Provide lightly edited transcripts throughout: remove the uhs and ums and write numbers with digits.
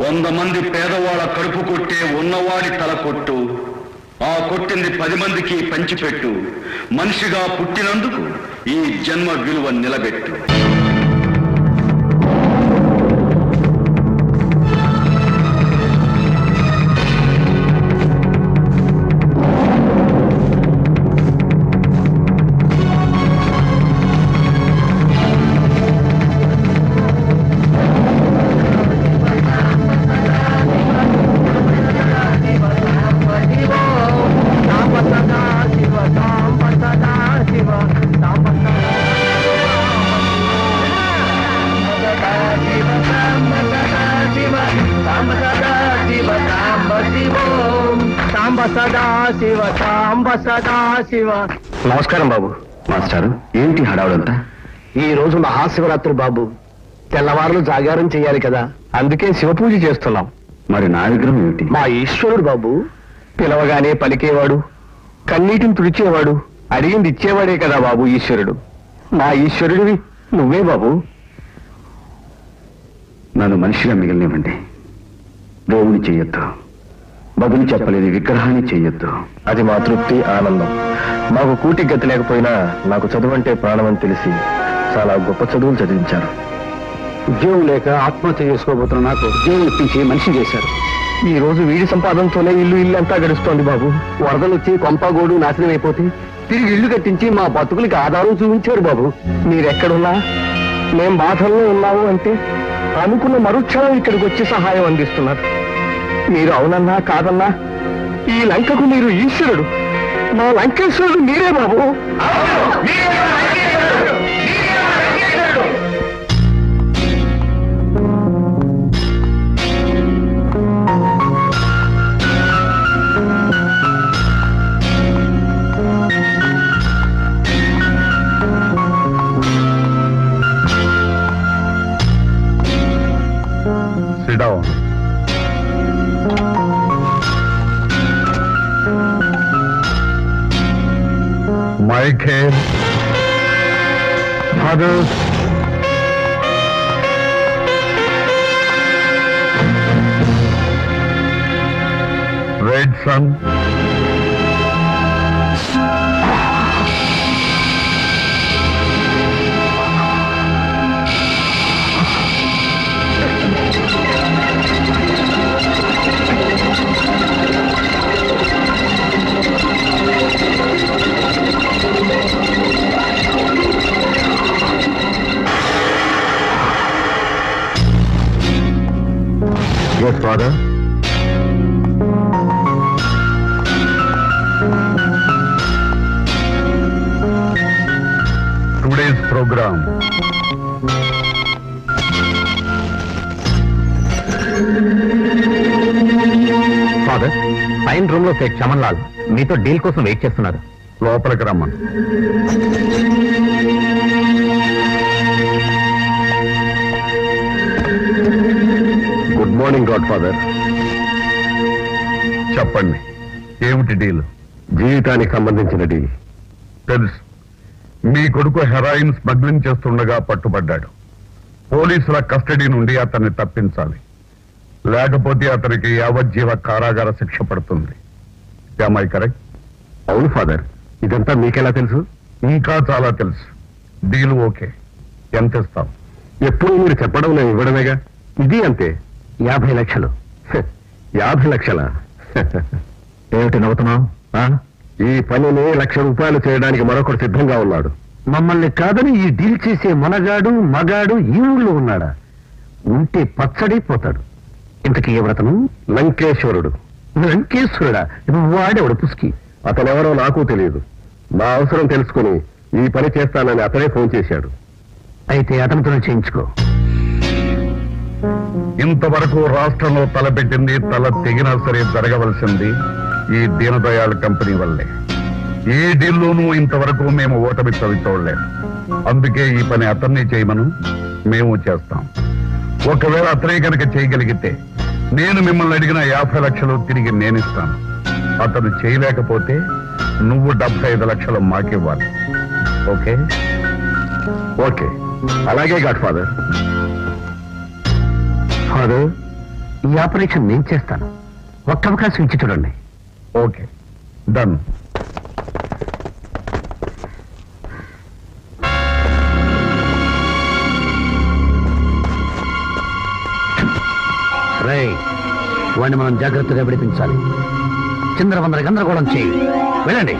100 మంది పేదవాళ్ళ కడుపు కొట్టే ఉన్నవాడి తల కొట్టు, ఆ కొట్టింది 10 మందికి పంచిపెట్టు. మనిషిగా పుట్టినందుకు ఈ జన్మ విలువ నిలబెట్టు. నమస్కారం బాబు. మాస్టారు, ఏంటి హడావుడంతా? ఈ రోజు మహాశివరాత్రి బాబు. తెల్లవారులు జాగారం చెయ్యాలి కదా, అందుకే శివపూజ చేస్తున్నాం. మరి నా విగ్రహం ఏమిటి? మా ఈశ్వరుడు బాబు. పిలవగానే పలికేవాడు, కన్నీటిని తుడిచేవాడు, అడిగింది ఇచ్చేవాడే కదా బాబు ఈశ్వరుడు. మా ఈశ్వరుడివి నువ్వే బాబు. నన్ను మనిషిగా మిగిలినివ్వండి. దేవుని చెయ్యొద్దు, బదులు చెప్పలేని విగ్రహాన్ని చెయ్యొద్దు. అది మా తృప్తి, ఆనందం. మాకు కూటి గతి లేకపోయినా నాకు చదువంటే ప్రాణం అని తెలిసి చాలా గొప్ప చదువులు చదివించారు. ఉద్యోగం లేక ఆత్మహత్య చేసుకోబోతున్న నాకు ఉద్యోగం ఇప్పించి మనిషి చేశారు. ఈ రోజు వీడి సంపాదనతోనే ఇల్లు అంతా గడుస్తోంది బాబు. వరదలు వచ్చి కొంపగోడు నాశనం అయిపోతే తిరిగి ఇల్లు కట్టించి మా బతుకులకి ఆధారం చూపించారు బాబు. మీరెక్కడున్నా మేం బాధల్లో ఉన్నాము అంటే అనుకున్న మరుక్షణం ఇక్కడికి వచ్చి సహాయం అందిస్తున్నారు. మీరు అవునన్నా కాదన్నా ఈ లంకకు మీరు ఈశ్వరుడు. మా లంకేశ్వరుడు మీరే బాబు. Sit down. My care, fathers, red sun, yes, father. Today's program. Father, పైన రూమ్ లో సేట్ చమన్ లాల్ మీతో డీల్ కోసం వెయిట్ చేస్తున్నారు. లోపలికి రమ్మను. Good morning God father. చెప్పండి, ఏమిటి డీల్? జీవితానికి సంబంధించిన డీల్. తెలుసు. మీ కొడుకు హెరాయిన్ స్మగ్లింగ్ చేస్తుండగా పట్టుబడ్డాడు. పోలీసుల కస్టడీ నుండి అతన్ని తప్పించాలి, లేకపోతే అతనికి యావజ్జీవ కారాగార శిక్ష పడుతుంది. Am I correct? అవును ఫాదర్. ఇదంతా మీకెలా తెలుసు? ఇంకా చాలా తెలుసు. Deal okay. ఎంత ఇస్తాం? ఎప్పుడు మీరు చెప్పడం నేను ఇవ్వడమేగా. ఇది అంతే. 50 లక్షలు. 50 లక్షల? ఏమిటి నవ్వుతున్నావు? ఈ పనిని ₹1,00,000 చేయడానికి మరొకడు సిద్ధంగా ఉన్నాడు. మమ్మల్ని కాదని ఈ డీల్ చేసే మనగాడు మగాడు ఈ ఊళ్ళో ఉన్నాడా? ఉంటే పచ్చడిపోతాడు. ఇంతకీ ఎవరతను? లంకేశ్వరుడు. లంకేశ్వరుడా? వాడేవాడు పుస్కి. అతనెవరో నాకు తెలియదు. మా అవసరం తెలుసుకుని ఈ పని చేస్తానని అతనే ఫోన్ చేశాడు. అయితే అతనితో చేయించుకో. ఇంతవరకు రాష్ట్రంలో తలపెట్టింది తల తెగినా సరే జరగవలసింది ఈ దీనదయాళ్ కంపెనీ వల్లే. ఏ డీల్లోనూ ఇంతవరకు మేము ఓటమి చూడలేదు. అందుకే ఈ పని అతన్ని చేయమను, మేము చేస్తాం. ఒకవేళ అతనే కనుక చేయగలిగితే నేను మిమ్మల్ని అడిగిన 50 లక్షలు తిరిగి నేనిస్తాను. అతను చేయలేకపోతే నువ్వు 75 లక్షలు మాకివ్వాలి. ఓకే? ఓకే, అలాగే గాడ్ ఫాదర్. ఫాదర్, ఈ ఆపరేషన్ నేను చేస్తాను. ఒక్క అవకాశం ఇచ్చి చూడండి. Okay, done. వాడిని మనం జాగ్రత్తగా విడిపించాలి. చంద్రవందర గందరగోళం చేయి. వెళ్ళండి.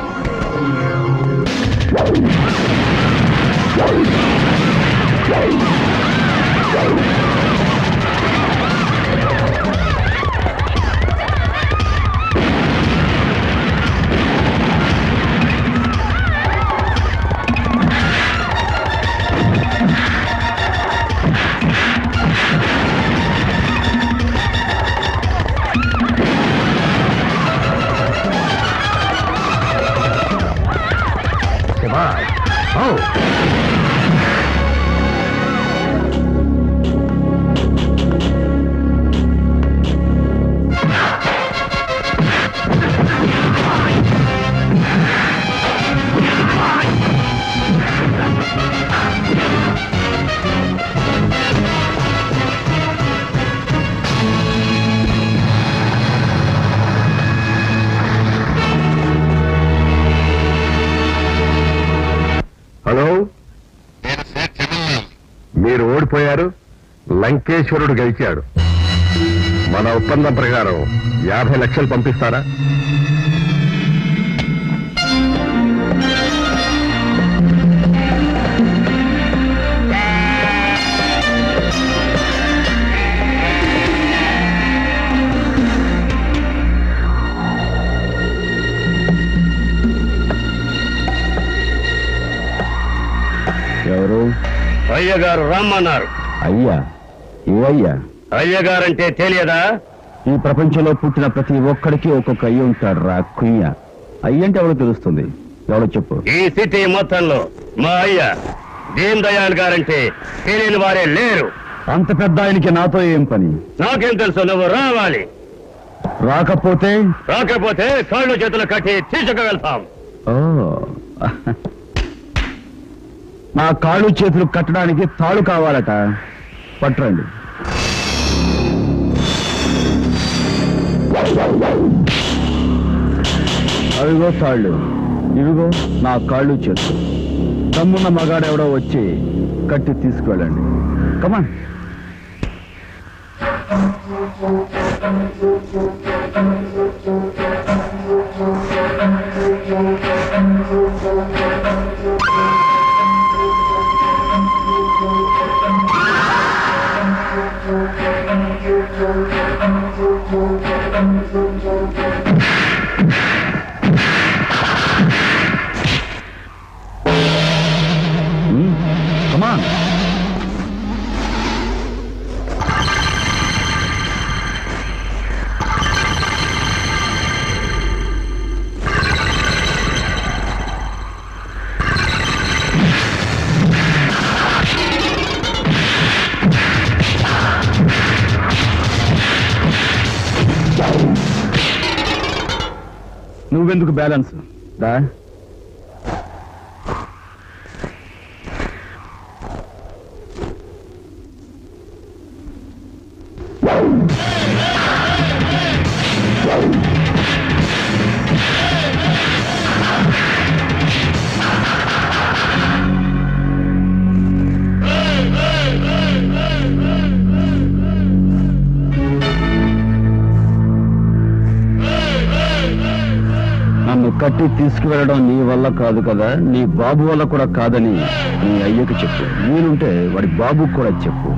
హలో, మీరు ఓడిపోయారు. లంకేశ్వరుడు గెలిచాడు. మన ఒప్పందం ప్రకారం 50 లక్షలు పంపిస్తారా? ఎవరు? అయ్యగారు రమ్మన్నారు. అయ్యా? ఏ అయ్యా? అయ్యగారంటే తెలియదా? ఈ ప్రపంచంలో పుట్టిన ప్రతి ఒక్కడికి ఒక్కొక్క అయ్య ఉంటాడు రా కుయ్య. అయ్యంటే ఎవడో తెలుస్తుంది. ఎవడో చెప్పు. ఈ సిటీ మొత్తంలో మా అయ్య దీన్ దయాళ్ గారంటే తెలియని వారే లేరు. అంత పెద్ద ఆయనకి నాతో ఏం పని? నాకేం తెలుసు, నువ్వు రావాలి. రాకపోతే కాళ్ళు చేతులు కట్టి తీసుకువెళ్తాం. ఓ నా కాళ్ళు చేతులు కట్టడానికి తాళు కావాలట. పట్టరండి. అవిగో తాళ్ళు, ఇవిగో నా కాళ్ళు చేతులు. తమ్మున్న మగాడెవడో వచ్చి కట్టి తీసుకువెళ్ళండి. కమాన్. Come on. నువ్వెందుకు బ్యాలెన్స్ దా? నన్ను కట్టి తీసుకువెళ్ళడం నీ వల్ల కాదు కదా, నీ బాబు వల్ల కూడా కాదని నీ అయ్యకి చెప్పు. వీలుంటే వాడి బాబుకు కూడా చెప్పు.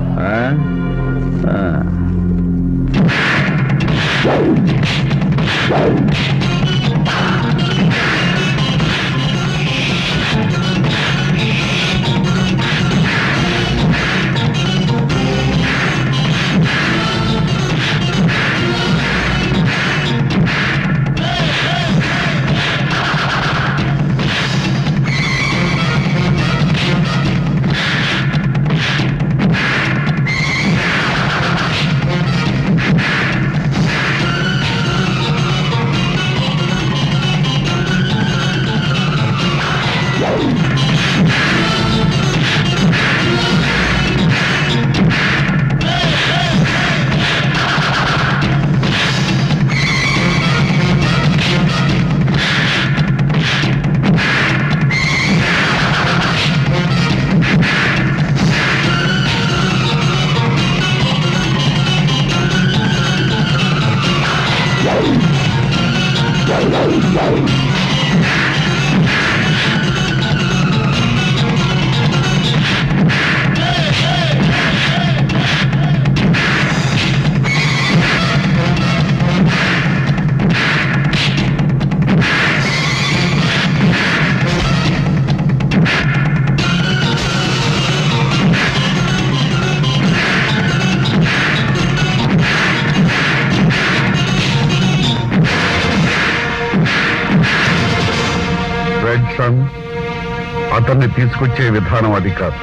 అతన్ని తీసుకొచ్చే విధానం అది కాదు.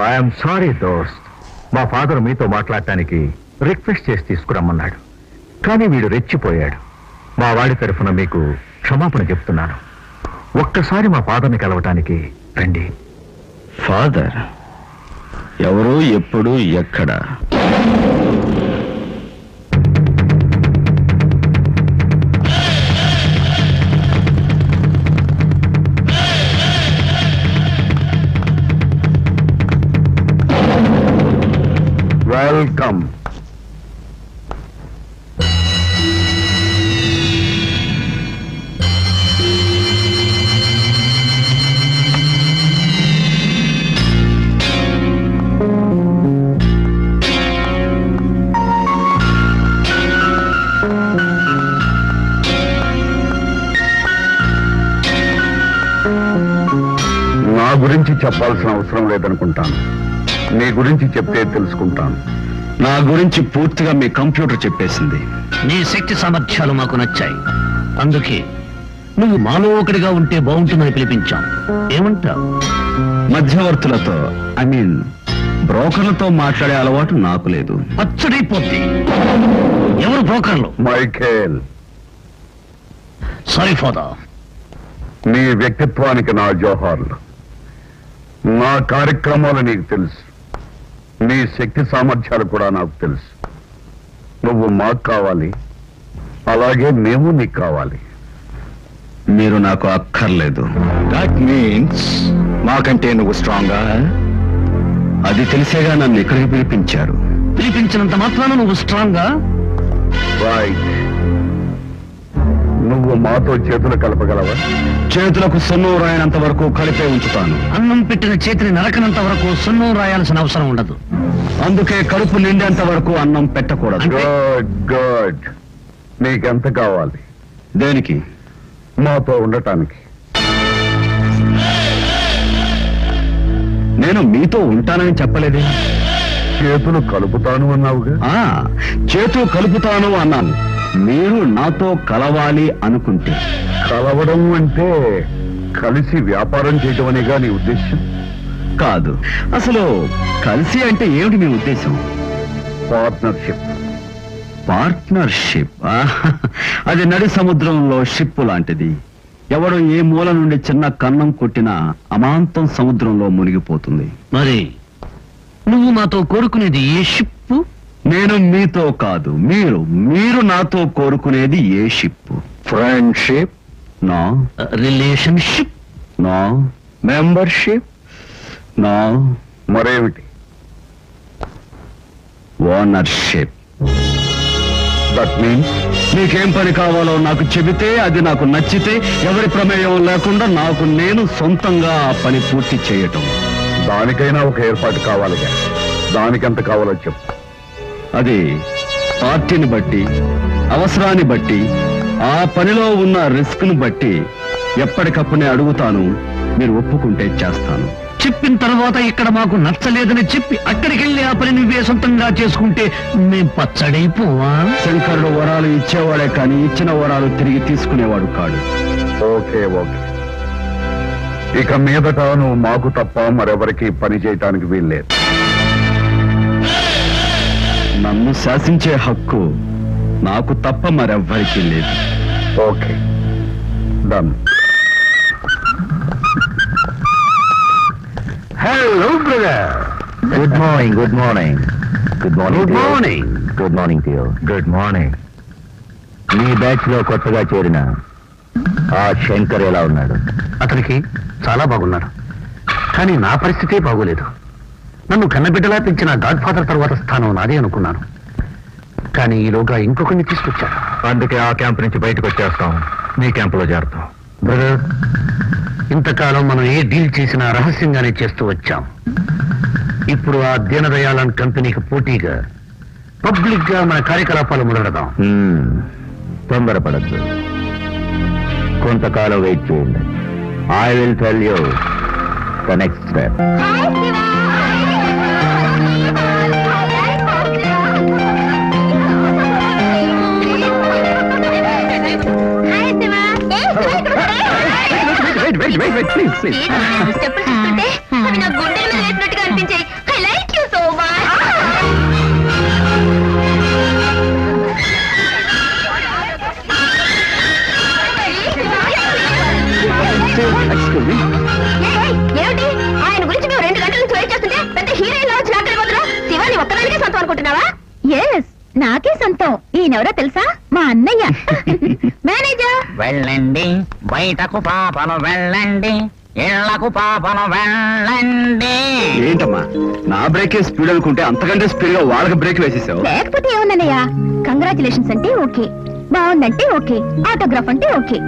ఐఎమ్ సారీ దోస్త్, మా ఫాదర్ మీతో మాట్లాడటానికి రిక్వెస్ట్ చేసి తీసుకురమ్మన్నాడు. కానీ వీడు రెచ్చిపోయాడు. మా వాడి తరఫున మీకు క్షమాపణ చెప్తున్నాను. ఒక్కసారి మా ఫాదర్ని కలవటానికి రండి. ఫాదర్ ఎవరు, ఎప్పుడు, ఎక్కడ? వెల్కమ్. నా గురించి చెప్పాల్సిన అవసరం లేదనుకుంటాను. నీ గురించి చెప్తే తెలుసుకుంటాను. నా గురించి పూర్తిగా మీ కంప్యూటర్ చెప్పేసింది. నీ శక్తి సామర్థ్యాలు మాకు నచ్చాయి. అందుకే నువ్వు మాలో ఒకటిగా ఉంటే బాగుంటుందని పిలిపించాం. ఏమంటావు? మధ్యవర్తులతో బ్రోకర్లతో మాట్లాడే అలవాటు నాకు లేదు. పచ్చడైపోద్ది. ఎవరు బ్రోకర్లు? Michael, sorry father. నీ వ్యక్తిత్వానికి నా జోహార్లు. నా కార్యక్రమాలు నీకు తెలుసు. నీ శక్తి సామర్థ్యాలు కూడా నాకు తెలుసు. నువ్వు మాకు కావాలి, అలాగే మేము నీకు కావాలి. మీరు నాకు అక్కర్లేదు. దట్ మీన్స్ మాకంటే నువ్వు స్ట్రాంగా? అది తెలిసేగా నన్ను ఇక్కడికి పిలిపించారు. పిలిపించినంత మాత్రాన నువ్వు స్ట్రాంగా? రైట్. నువ్వు మాతో చేతులు కలపగలవా? చేతులకు సున్నం రాయనంత వరకు కలిపే ఉంచుతాను. అన్నం పెట్టిన చేతిని నరకనంత వరకు సున్నం రాయాల్సిన అవసరం ఉండదు. అందుకే కడుపు నిండేంత వరకు అన్నం పెట్టకూడదు. Good good. నీకెంత కావాలి? దేనికి? మాతో ఉండటానికి. నేను మీతో ఉంటానని చెప్పలేదే. చేతులు కలుపుతాను అన్నావుగా. చేతులు కలుపుతాను అన్నాను. మీరు నాతో కలవాలి అనుకుంటే. కలవడం అంటే కలిసి వ్యాపారం చేయడం అనేగా నీ ఉద్దేశం? కాదు. అసలు కలిసి అంటే ఏమిటి మీ ఉద్దేశం? పార్ట్నర్షిప్. పార్ట్నర్షిప్? అది నడి సముద్రంలో షిప్ లాంటిది. ఎవడో ఏ మూల నుండి చిన్న కన్నం కొట్టినా అమాంతం సముద్రంలో మునిగిపోతుంది. మరి నువ్వు మాతో కోరుకునేది ఏ షిప్? నేను మీతో కాదు, మీరు నాతో కోరుకునేది ఏ ship? Friendship? No. Relationship? No. Membership? No. మరేమిటి? ఓనర్షిప్. దట్ మీన్స్ నీకేం పని కావాలో నాకు చెబితే, అది నాకు నచ్చితే, ఎవరి ప్రమేయం లేకుండా నాకు నేను సొంతంగా ఆ పని పూర్తి చేయటం. దానికైనా ఒక ఏర్పాటు కావాలిగా. దానికెంత కావాలో చెప్పు. అది పార్టీని బట్టి, అవసరాన్ని బట్టి, ఆ పనిలో ఉన్న రిస్క్ ను బట్టి ఎప్పటికప్పుడే అడుగుతాను. మీరు ఒప్పుకుంటే చేస్తాను. చెప్పిన తర్వాత ఇక్కడ మాకు నచ్చలేదని చెప్పి అక్కడికి వెళ్ళి ఆ పని నువ్వే సొంతంగా చేసుకుంటే మేం పచ్చడైపోవా? శంకరుడు వరాలు ఇచ్చేవాడే కానీ ఇచ్చిన వరాలు తిరిగి తీసుకునేవాడు కాడు. Okay okay. ఇక మీదట నువ్వు మాకు తప్ప మరెవరికి పని చేయటానికి వీల్లేదు. నన్ను శాసించే హక్కు నాకు తప్ప మరెవ్వరికీ లేదు. Okay, done. Hello brother. Good morning. Good morning. Good morning. Good morning. Good morning to you. Good morning. Me batch లో కొత్తగా చేరిన ఆ శంకర్ ఎలా ఉన్నాడు? అతనికి చాలా బాగున్నాడు. కానీ నా పరిస్థితే బాగోలేదు. నన్ను కన్నబిడ్డలా పెంచిన గాడ్ ఫాదర్ తర్వాత స్థానం నాదే అనుకున్నాను. కానీ ఈలోగా ఇంకొకరిని తీసుకొచ్చాడు. అందుకే ఆ క్యాంప్ నుంచి బయటకు వచ్చేస్తాం. మీ క్యాంపులో చేరుతాం. బ్రదర్, ఇంతకాలం మనం ఏ డీల్ చేసినా రహస్యంగానే చేస్తూ వచ్చాం. ఇప్పుడు ఆ దీనదయాళన్ కంపెనీకి పోటీగా పబ్లిక్ గా మన కార్యకలాపాలు మొదలెడదాం. తొందరపడద్దు, కొంతకాలం వెయిట్ చేయండి. I will tell you the next step. ఆయన గురించి మేము 2 గంటల నుంచి వెయిట్ చేస్తుంటే పెద్ద హీరోయిన్ వచ్చి నాకెళ్ళిపోతున్నావు. శివాని ఒక్కదానికే సొంతం అనుకుంటున్నావా? ఎస్, నాకే సొంతం. ఈయనెవరో తెలుసా? మా అన్నయ్య మేనేజర్. వెళ్ళండి బయటకు పాపను, వెళ్ళండి ఇళ్లకు పాపను, వెళ్ళండి. ఏంటమ్మా నా బ్రేకే స్పీడ్ అనుకుంటే అంతకంటే స్పీడ్ గా వాళ్ళకి బ్రేక్ వేసేసావు. లేకపోతే ఏమన్నయ్య, కంగ్రాచులేషన్స్ అంటే ఓకే, బాగుందంటే ఓకే, ఆటోగ్రాఫ్ అంటే ఓకే,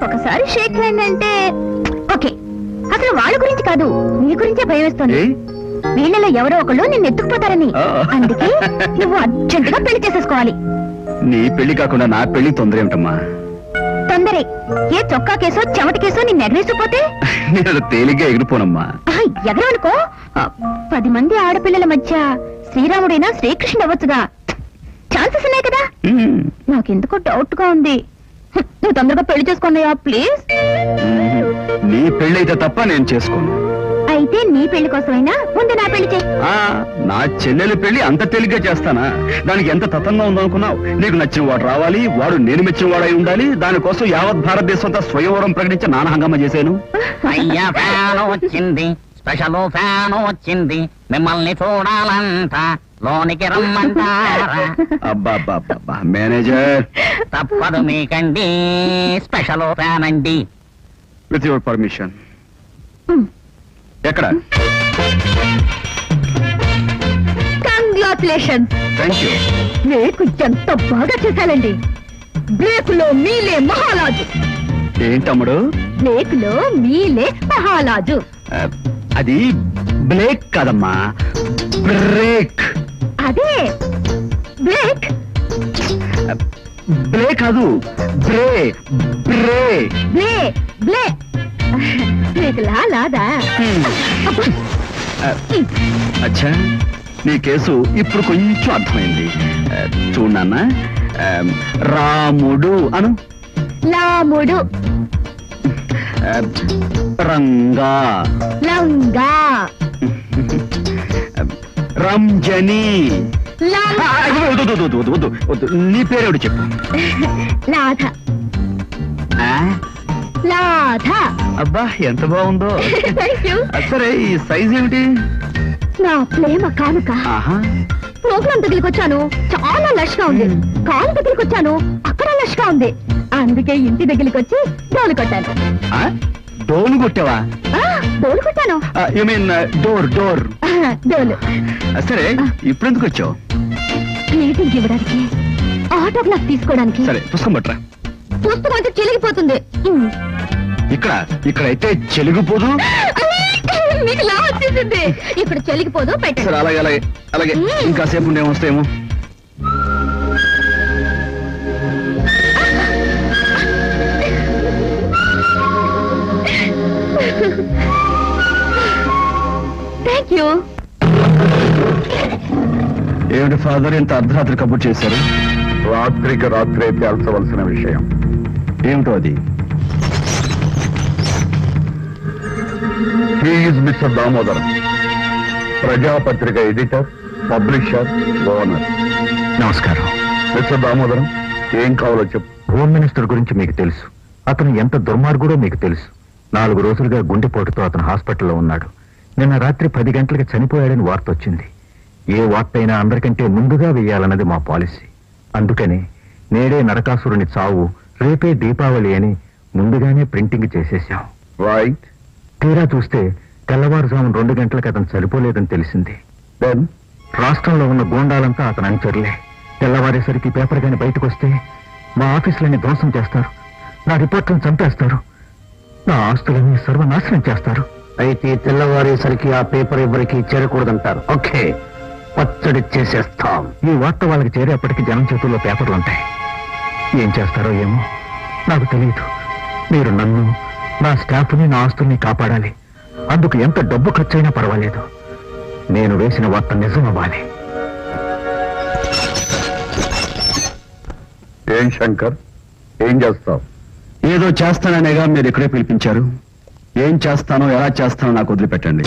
ఒకసారి షేక్ హ్యాండ్ అంటే ఓకే. అసలు వాళ్ళ గురించి కాదు, నీ గురించే భయం వేస్తుంది. వీళ్ళలో ఎవరో ఒకళ్ళు నిన్ను ఎత్తుకుపోతారని. అందుకే నువ్వు అర్జెంటుగా పెళ్లి చేసేసుకోవాలి. నీ పెళ్లి కాకుండా నా పెళ్లి తొందర ఏమిటమ్మా? తొందరే. ఏ చొక్కా కేసో చెమట కేసో నిన్ను ఎగరేసిపోతే నేను తేలిగ్గా ఎగిరిపోనమ్మా. ఎగరనుకో, 10 మంది ఆడపిల్లల మధ్య శ్రీరాముడైనా శ్రీకృష్ణుడు అవ్వచ్చుగా. ఛాన్సెస్ ఉన్నాయి కదా. నాకెందుకో డౌట్ గా ఉంది. నువ్వు తొందరగా పెళ్లి చేసుకున్నాయా ప్లీజ్? నీ పెళ్లి అయితే తప్ప నేను చేసుకోను. అయితే నీ పెళ్లి కోసమైనా ముందు నా పెళ్లి చేయి. నా చెల్లెలి పెళ్లి అంత తేలిగ్గా చేస్తానా? దానికి ఎంత తతంగా ఉందనుకున్నావు? నీకు నచ్చిన వాడు రావాలి, వాడు నేను మెచ్చిన వాడై ఉండాలి. దానికోసం యావత్ భారతదేశం అంతా స్వయంవరం ప్రకటించి నానా హంగామా చేశాను. అయ్యా ఫ్యాన్ వచ్చింది, స్పెషల్ ఫ్యాన్ వచ్చింది, మిమ్మల్ని చూడాలంట, లోనికి రమ్మంటారా? అబ్బా మేనేజర్, తప్పదు మీకండి, స్పెషల్ ఫ్యాన్ అండి. With your permission. ఎక్కడ? కంగ్రాచులేషన్స్. Thank you. బ్రేక్ ఎంత బాగా చేశానండి. బ్రేక్ లో మీలే మహారాజు. ఏంటమ్ముడు? బ్రేక్ లో మీలే మహారాజు. అది బ్రేక్ కాదమ్మా, బ్రేక్. అదే బ్రేక్. బ్రేక్ కాదు, బ్రే బ్రే బ్లే బ్లే. బ్రేక్ లాదా? అచ్చా, నీ కేసు ఇప్పుడు కొంచెం అర్థమైంది. చూడు నాన్న, రాముడు అను. లాముడు. రంగా. లంగా. రంజని. లం- వద్దు, నీ పేరేడు చెప్పు. లాథ. ఆ? లాథ. అబ్బా ఎంత బాగుందో. Thank you. సరే, ఈ సైజ్ ఏమిటి? నా ప్రేమ కానుక. ఆహా, ప్రోగ్రామ్ దగ్గరికొచ్చాను, చాలా లష్ గా ఉంది. కాలు దగ్గరికొచ్చాను, అక్కడ లష్ గా ఉంది. అందుకే ఇంటి దగ్గరికి వచ్చి డోలు కొట్టాను. డోలు కొట్టావా? డోలు కొట్టాను. You mean door door. డోలు. సరే, ఇప్పుడు ఎందుకు వచ్చావు? మీటింగ్ ఇవ్వడానికి, ఆటోగ్రాఫ్ తీసుకోవడానికి. సరే, పుస్తకం పట్టరా. పుస్తకం అయితే చిలిగిపోతుంది. ఇక్కడైతే చెలిగిపోదు. మీకు లా వచ్చేసింది. ఇక్కడ చెలిగిపోదు, సరే, పెట్టండి. అలాగే అలాగే అలాగే. ఇంకాసేపు ఉండే వస్తాయేమో. Thank you. ఏమిటి ఫాదర్, ఇంత అర్ధరాత్రి కబుర్ చేశారు? రాత్రికి రాత్రే తేల్చవలసిన విషయం. ఏమిటో అది? He's mister Damodaram, ప్రజాపత్రిక editor, publisher, owner. నమస్కారం. మిస్టర్ దామోదరం, ఏం కావాలో చెప్పు. హోమ్ మినిస్టర్ గురించి మీకు తెలుసు. అతను ఎంత దుర్మార్గుడో మీకు తెలుసు. 4 రోజులుగా గుండెపోటుతో అతను హాస్పిటల్లో ఉన్నాడు. నిన్న రాత్రి 10 గంటలకు చనిపోయాడని వార్త వచ్చింది. ఏ వార్త అయినా అందరికంటే ముందుగా వేయాలన్నది మా పాలసీ. అందుకని నేడే నరకాసురుని చావు, రేపే దీపావళి అని ముందుగానే ప్రింటింగ్ చేసేశాం. రైట్. తీరా చూస్తే తెల్లవారుజామున 2 గంటలకు అతను చనిపోలేదని తెలిసింది. దెన్ రాష్ట్రంలో ఉన్న గూండాలంతా అతను అనుచరులే. తెల్లవారేసరికి పేపర్ గాని బయటకు వస్తే మా ఆఫీసులన్నీ ధ్వంసం చేస్తారు. నా రిపోర్ట్లను చంపేస్తారు, నా ఆస్తులని సర్వనాశనం చేస్తారు. అయితే తెల్లవారేసరికి ఆ పేపర్ ఎవరికి చేరకూడదంటారు. ఓకే, పచ్చడి చేసేస్తాం. ఈ వార్త వాళ్ళకి చేరేపటికి జనం చేతుల్లో పేపర్లు ఉంటాయి. ఏం చేస్తారో ఏమో నాకు తెలియదు. మీరు నన్ను, నా స్టాఫ్ని, నా ఆస్తుల్ని కాపాడాలి. అందుకు ఎంత డబ్బు ఖర్చైనా పర్వాలేదు. నేను వేసిన వార్త నిజం అవ్వాలి. ఏం శంకర్, ఏం చేస్తావు? ఏదో చేస్తాననేగా మీరు ఇక్కడే పిలిపించారు. ఏం చేస్తానో ఎలా చేస్తానో నాకు వదిలిపెట్టండి.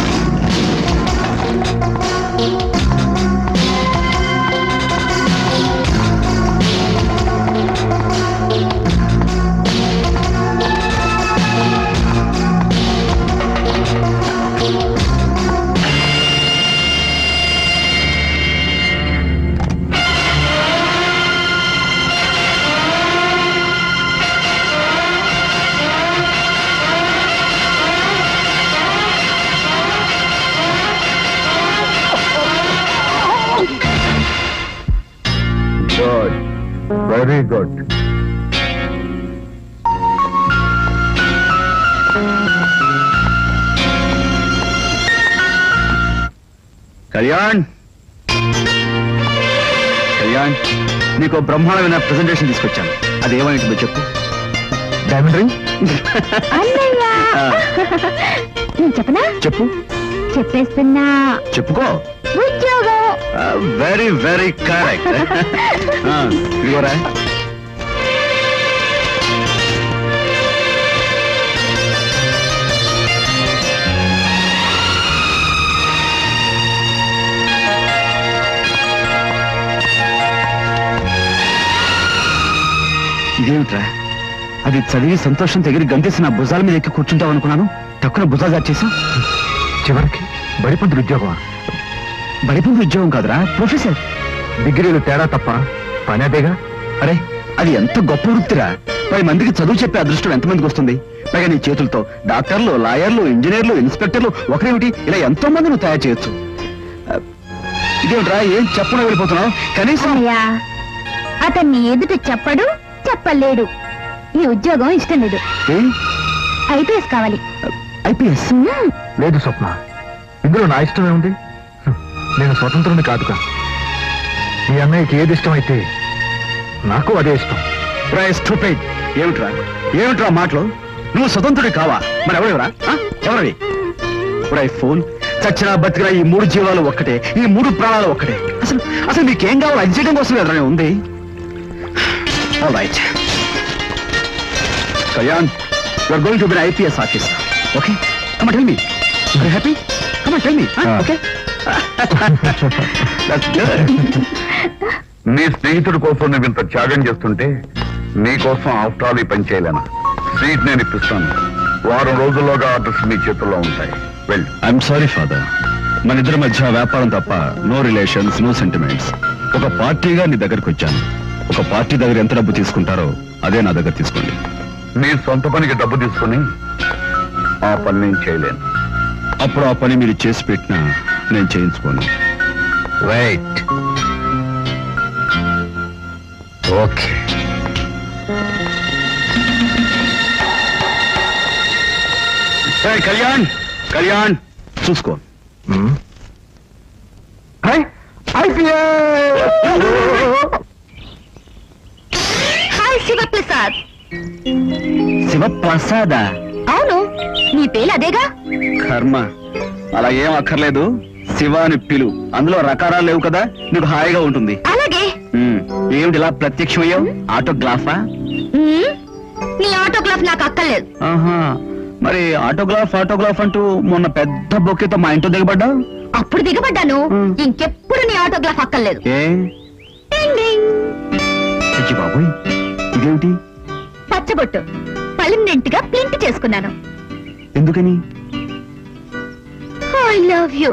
Good, very good. Kalyan, Kalyan, నీకు బ్రహ్మాండమైన ప్రెజెంటేషన్ తీసుకొచ్చాను. అది ఏమైంటుందో చెప్పు. డైమండ్ రింగ్ అన్నయ్య నేను చెప్పనా? చెప్పు. చెప్పేస్తున్నా. చెప్పుకో. ఉద్యోగం. Very very correct. ఇదిగోరా. ఇదేమిట్రా? అది చదివి సంతోషం దగ్గర గంతేసి నా భుజాల మీద ఎక్కి కూర్చుంటావు అనుకున్నాను. తక్కువ భుజాలు దాచేసావు. చివరికి బడిపంతులు ఉద్యోగం. బడిపంతులు ఉద్యోగం కాదురా, ప్రొఫెసర్. డిగ్రీలు తేడా తప్ప పని అదేగా. అరే, అది ఎంత గొప్ప వృత్తిరా. 10 మందికి చదువు చెప్పే అదృష్టం ఎంతమందికి వస్తుంది? పైగా నీ చేతులతో డాక్టర్లు, లాయర్లు, ఇంజనీర్లు, ఇన్స్పెక్టర్లు, ఒకరేమిటి ఇలా ఎంతో మంది నువ్వు తయారు చేయొచ్చు. ఇదేమిట్రా, ఏం చెప్పకుండా వెళ్ళిపోతున్నావు? కనీసం అయ్యా, అతన్ని ఎదుట చెప్పడు, చెప్పలేడు. ఈ ఉద్యోగం ఇష్టం లేదు. ఐపీఎస్ కావాలి. ఐపీఎస్? లేదు స్వప్న, ఇందులో నా ఇష్టమే ఉంది. నేను స్వతంత్రుని కాదుగా. మీ అన్నయ్యకి ఏది ఇష్టమైతే నాకు అదే ఇష్టం. ఏమిట్రా ఏమిట్రా మాటలు? నువ్వు స్వతంత్రుడి కావా? మరి ఎవరెవరా? ఎవరవి? ఫోన్ చచ్చినా బతికినా ఈ 3 జీవాలు ఒక్కటే, ఈ 3 ప్రాణాలు ఒక్కటే. అసలు అసలు మీకేం కావాలి? అది చేయడం కోసం ఎదురనే ఉంది. Right Kalyan, you are going to be IPS officer. Okay, come on tell me. Are you happy? Come on tell me. Okay, that's good. నీ స్నేహితుడి కోసం నువ్వు ఇంత త్యాగం చేస్తుంటే నీకోసం ఆఫ్టర్ ఆల్ ఈ పని చేయలేనా? సీట్ నేను ఇప్పిస్తాను. వారం రోజుల్లోగా ఆర్డర్స్ మీ చేతుల్లో ఉంటాయి. వెళ్ళు. ఐఎమ్ సారీ ఫాదర్, మన ఇద్దరి మధ్య వ్యాపారం తప్ప నో రిలేషన్స్, నో సెంటిమెంట్స్. ఒక పార్టీగా నీ దగ్గరకు వచ్చాను. ఒక పార్టీ దగ్గర ఎంత డబ్బు తీసుకుంటారో అదే నా దగ్గర తీసుకోండి. నీ సొంత పనికి డబ్బు తీసుకుని ఆ పని నేను చేయలేను. అప్పుడు ఆ పని మీరు చేసి పెట్టినా నేను చేయించుకోను. Right, okay. కళ్యాణ్, కళ్యాణ్ చూసుకో. హాయ్ శివప్రసాద్. శివప్రసాద? అవును, నీ పేరు అదేగా. కర్మ, అలా ఏం అక్కర్లేదు. శివ అని పిలు. అందులో రకారాలు లేవు కదా, నీకు హాయిగా ఉంటుంది. అలాగే. ఏమిటి ఇలా ప్రత్యక్షమయ్యావు? ఆటోగ్రాఫా? నీ ఆటోగ్రాఫ్ నాకు అక్కర్లేదు. ఆహా, మరి ఆటోగ్రాఫ్ అంటూ మొన్న పెద్ద బొక్కేతో మా ఇంట్లో దిగబడ్డావు. అప్పుడు దిగబడ్డాను. ఇంకెప్పుడు నీ ఆటోగ్రాఫ్ అక్కర్లేదు. ఏ బాబోయ్, ఇదేమిటి? పచ్చబొట్టు పర్మనెంట్ గా ప్రింట్ చేసుకున్నాను. ఎందుకని? I love you.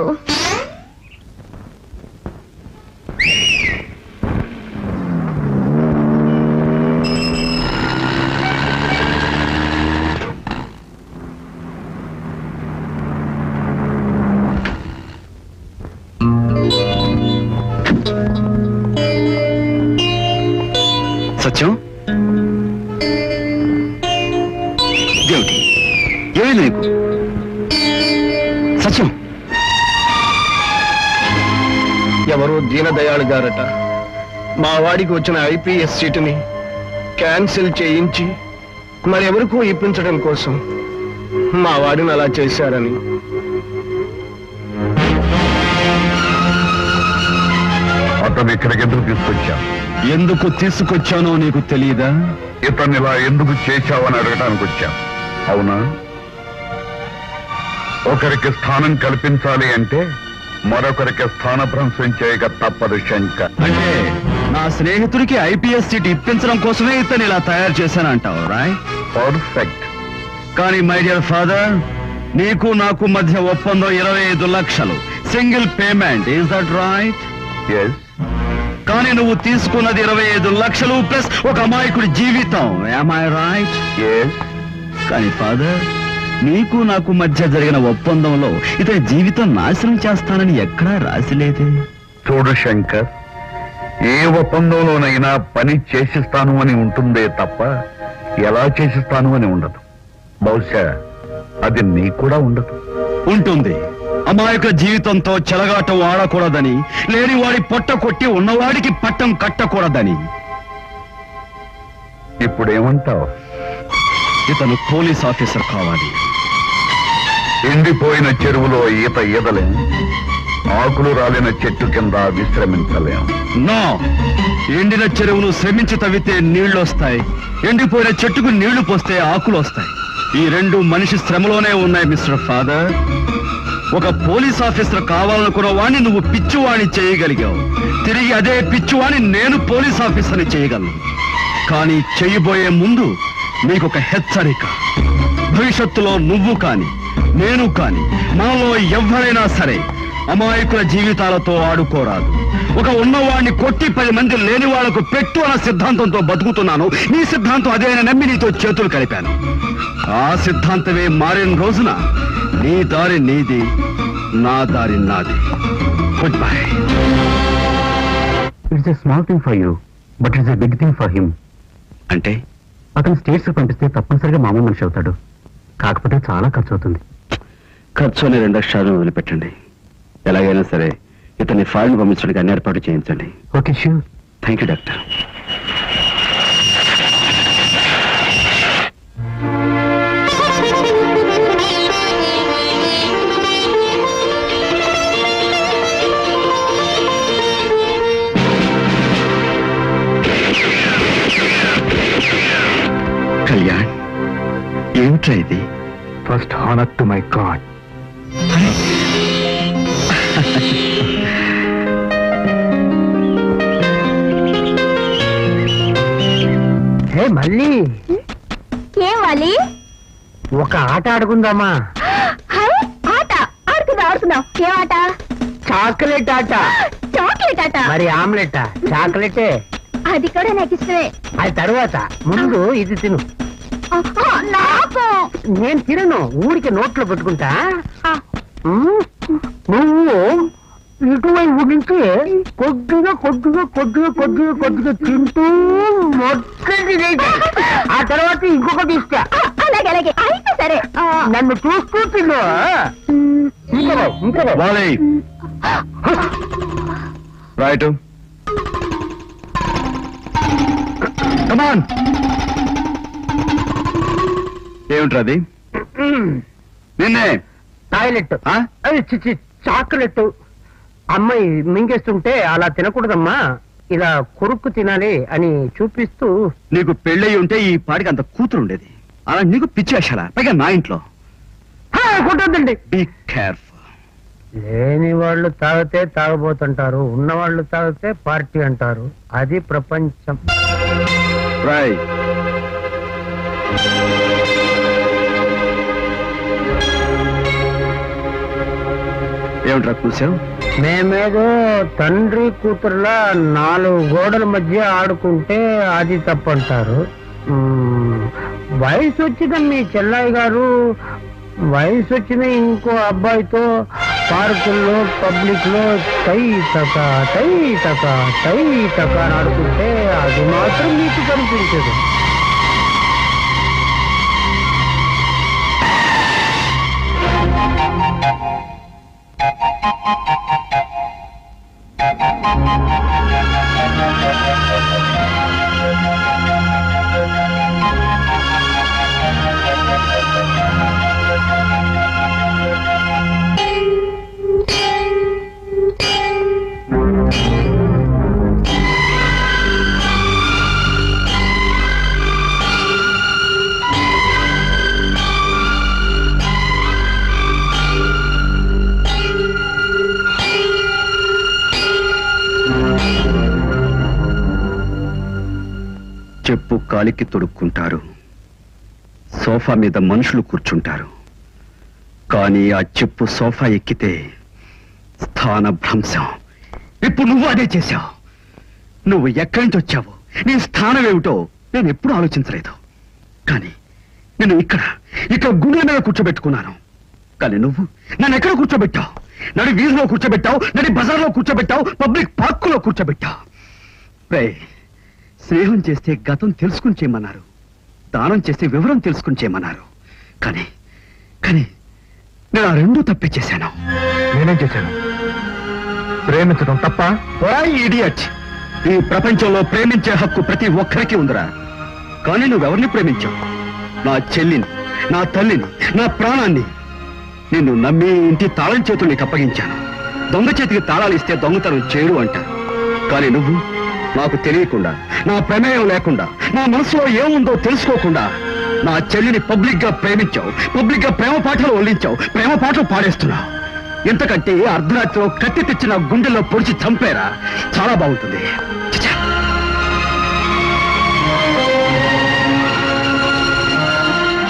సత్యం, ఏమైంది నీకు? సత్యం, ఎవరో దీనదయాళ్ గారట మా వాడికి వచ్చిన ఐపీఎస్ సీటుని క్యాన్సిల్ చేయించి మరెవరికో ఇప్పించడం కోసం మా వాడిని అలా చేశారని. అతను ఇక్కడికి ఎందుకు తీసుకొచ్చా? ఎందుకు తీసుకొచ్చానో నీకు తెలియదా? ఇతన్ని ఇలా ఎందుకు చేశావని అడగడానికి వచ్చా. అవునా? ఒకరికి స్థానం కల్పించాలి అంటే మరొకరికి స్థానభ్రంశం చేయక తప్పదు శంకర్. అంటే నా స్నేహితుడికి ఐపీఎస్ సీట్ ఇప్పించడం కోసమే ఇతను ఇలా తయారు చేశానంటావు, రైట్? పర్ఫెక్ట్. కానీ మై డియర్ ఫాదర్, నీకు నాకు మధ్య ఒప్పందం 25 లక్షలు single payment. Is that right? Yes. కానీ నువ్వు తీసుకున్నది 25 లక్షలు ప్లస్ ఒక అమాయకుడి జీవితం. am I right? ఎస్. కానీ ఫాదర్, నీకు నాకు మధ్య జరిగిన ఒప్పందంలో ఇతని జీవితం నాశనం చేస్తానని ఎక్కడా రాసిలేదే. చూడు శంకర్, ఏ ఒప్పందంలోనైనా పని చేసిస్తాను అని ఉంటుందే తప్ప ఎలా చేసిస్తాను అని ఉండదు. బహుశా అది నీకు కూడా ఉండదు. ఉంటుంది. అమాయక జీవితంతో చెలగాటం ఆడకూడదని, లేని వాడి పొట్ట కొట్టి ఉన్నవాడికి పట్టం కట్టకూడదని. ఇప్పుడేమంటావు? ఇతను పోలీస్ ఆఫీసర్ కావాలి. ఎండిపోయిన చెరువులో ఈత ఈదలేం, ఆకులు రాలిన చెట్టు కింద విశ్రమించలేం. నో, ఎండిన చెరువును శ్రమించి తవ్వితే నీళ్లు వస్తాయి, ఎండిపోయిన చెట్టుకు నీళ్లు పోస్తే ఆకులు వస్తాయి. ఈ రెండు మనిషి శ్రమలోనే ఉన్నాయి మిస్టర్ ఫాదర్. ఒక పోలీస్ ఆఫీసర్ కావాలనుకున్న వాణ్ణి నువ్వు పిచ్చివాణ్ణి చేయగలిగావు, తిరిగి అదే పిచ్చివాణ్ణి నేను పోలీస్ ఆఫీసర్ని చేయగలను. కానీ చేయబోయే ముందు నీకొక హెచ్చరిక. భవిష్యత్తులో నువ్వు కాని నేను కాని మనలో ఎవరైనా సరే అమాయకుల జీవితాలతో ఆడుకోరాదు. ఒక ఉన్నవాడిని కొట్టి 10 మంది లేని వాళ్లకు పెట్టు అన్న సిద్ధాంతంతో బతుకుతున్నాను. నీ సిద్ధాంతం అదే అని నమ్మి నీతో చేతులు కలిపాను. ఆ సిద్ధాంతమే మారిన రోజున నీ దారి నీది, నా దారి నాది. Good bye. It's a small thing for you, but it's a big thing for him. అంటే అతను స్టేట్స్ పంపిస్తే తప్పనిసరిగా మామూలు మనిషి అవుతాడు. కాకపోతే చాలా ఖర్చు అవుతుంది. ఖర్చు అనే 2 లక్షలను వదిలిపెట్టండి. ఎలాగైనా సరే ఇతన్ని ఫారెన్ పంపించడానికి అన్ని ఏర్పాటు చేయించండి. Okay, sure. Thank you doctor. Kalyan, ఏమిట్రా ఇది? First honour to my God. మళ్ళీ ఏం వాలి? ఒక ఆట ఆడుకుందామా? ఆట ఆడుకుందాం. ఏం ఆట? చాక్లెట్ ఆట. చాక్లెట్ ఆట? మరి ఆమ్లెట్? చాక్లెటే. అది కూడా నాకు ఇష్టమే. అది తరువాత, ముందు ఇది తిను. నాకు నేను తినను, ఊరికి నోట్లో పెట్టుకుంటా. నువ్వు ఇటువైపు నుంచి కొద్దిగా కొద్దిగా కొద్దిగా కొద్దిగా కొద్దిగా తింటూ మొత్తం ఆ తర్వాత ఇంకొకటి ఇస్తా. అలాగే అలాగే అయితే సరే. నన్ను చూస్తూ తిను. ఇంకో రైట్. కమాన్. ఏమిట్రది? నిన్నే టాయిలెట్. చిచ్చి, చాక్లెట్. అమ్మాయి మింగేస్తుంటే అలా తినకూడదమ్మా, ఇలా కొరుక్కు తినాలి అని చూపిస్తూ. నీకు పెళ్ళయి ఉంటే ఈ పాడికి అంత కూతురు ఉండేది. అలా నీకు పిచ్చి వేషాలా, పైగా నా ఇంట్లో. కొట్టొద్దండి. Be careful. లేని వాళ్ళు తాగితే తాగబోతుంటారు, ఉన్నవాళ్ళు తాగితే పార్టీ అంటారు. అది ప్రపంచం. రైట్. ఏమిట్రా కూర్చావు? మేమేదో తండ్రి కూతురులా 4 గోడల మధ్య ఆడుకుంటే అది తప్పంటారు. వయసు వచ్చిన మీ చెల్లాయి గారు వయసు వచ్చిన ఇంకో అబ్బాయితో పార్కుల్లో పబ్లిక్ లో టై టకా ఆడుకుంటే అది మాత్రం మీకు కనిపించదు. చెప్పు కాలికి తొడుక్కుంటారు, సోఫా మీద మనుషులు కూర్చుంటారు. కానీ ఆ చెప్పు సోఫా ఎక్కితే స్థాన భ్రంశం. ఇప్పుడు నువ్వు అదే చేశావు. నువ్వు ఎక్కడి నుంచి వచ్చావు, నీ స్థానం ఏమిటో నేను ఎప్పుడూ ఆలోచించలేదు. కానీ నేను ఇక్కడ గుండెల మీద కూర్చోబెట్టుకున్నాను. కానీ నువ్వు నన్ను ఎక్కడ కూర్చోబెట్టావు? నడి వీధిలో కూర్చోబెట్టావు, నడి బజార్లో కూర్చోబెట్టావు, పబ్లిక్ పార్కులో కూర్చోబెట్టావు. స్నేహం చేస్తే గతం తెలుసుకుని చేయమన్నారు, దానం చేస్తే వివరం తెలుసుకుని చేయమన్నారు. కానీ కానీ నేను ఆ రెండూ తప్పే చేశాను. నేనేం చేశాను? ప్రేమించడం తప్ప? ఇడియట్! ఈ ప్రపంచంలో ప్రేమించే హక్కు ప్రతి ఒక్కరికి ఉందిరా. కానీ నువ్వెవరిని ప్రేమించావు? నా చెల్లిని, నా తల్లిని, నా ప్రాణాన్ని. నిన్ను నమ్మి ఇంటి తాళం చేతులు నీకు అప్పగించాను. దొంగ చేతికి తాళాలు ఇస్తే దొంగతనం చేయడు అంటారు. కానీ నువ్వు నాకు తెలియకుండా, నా ప్రమేయం లేకుండా, నా మనసులో ఏముందో తెలుసుకోకుండా నా చెల్లిని పబ్లిక్ గా ప్రేమించావు, పబ్లిక్ గా ప్రేమ పాటలు వల్లించావు, ప్రేమ పాటలు పాడేస్తున్నావు. ఇంతకంటే అర్ధరాత్రిలో కత్తి తెచ్చి నా గుండెల్లో పొడిచి చంపేరా చాలా బాగుంటుంది.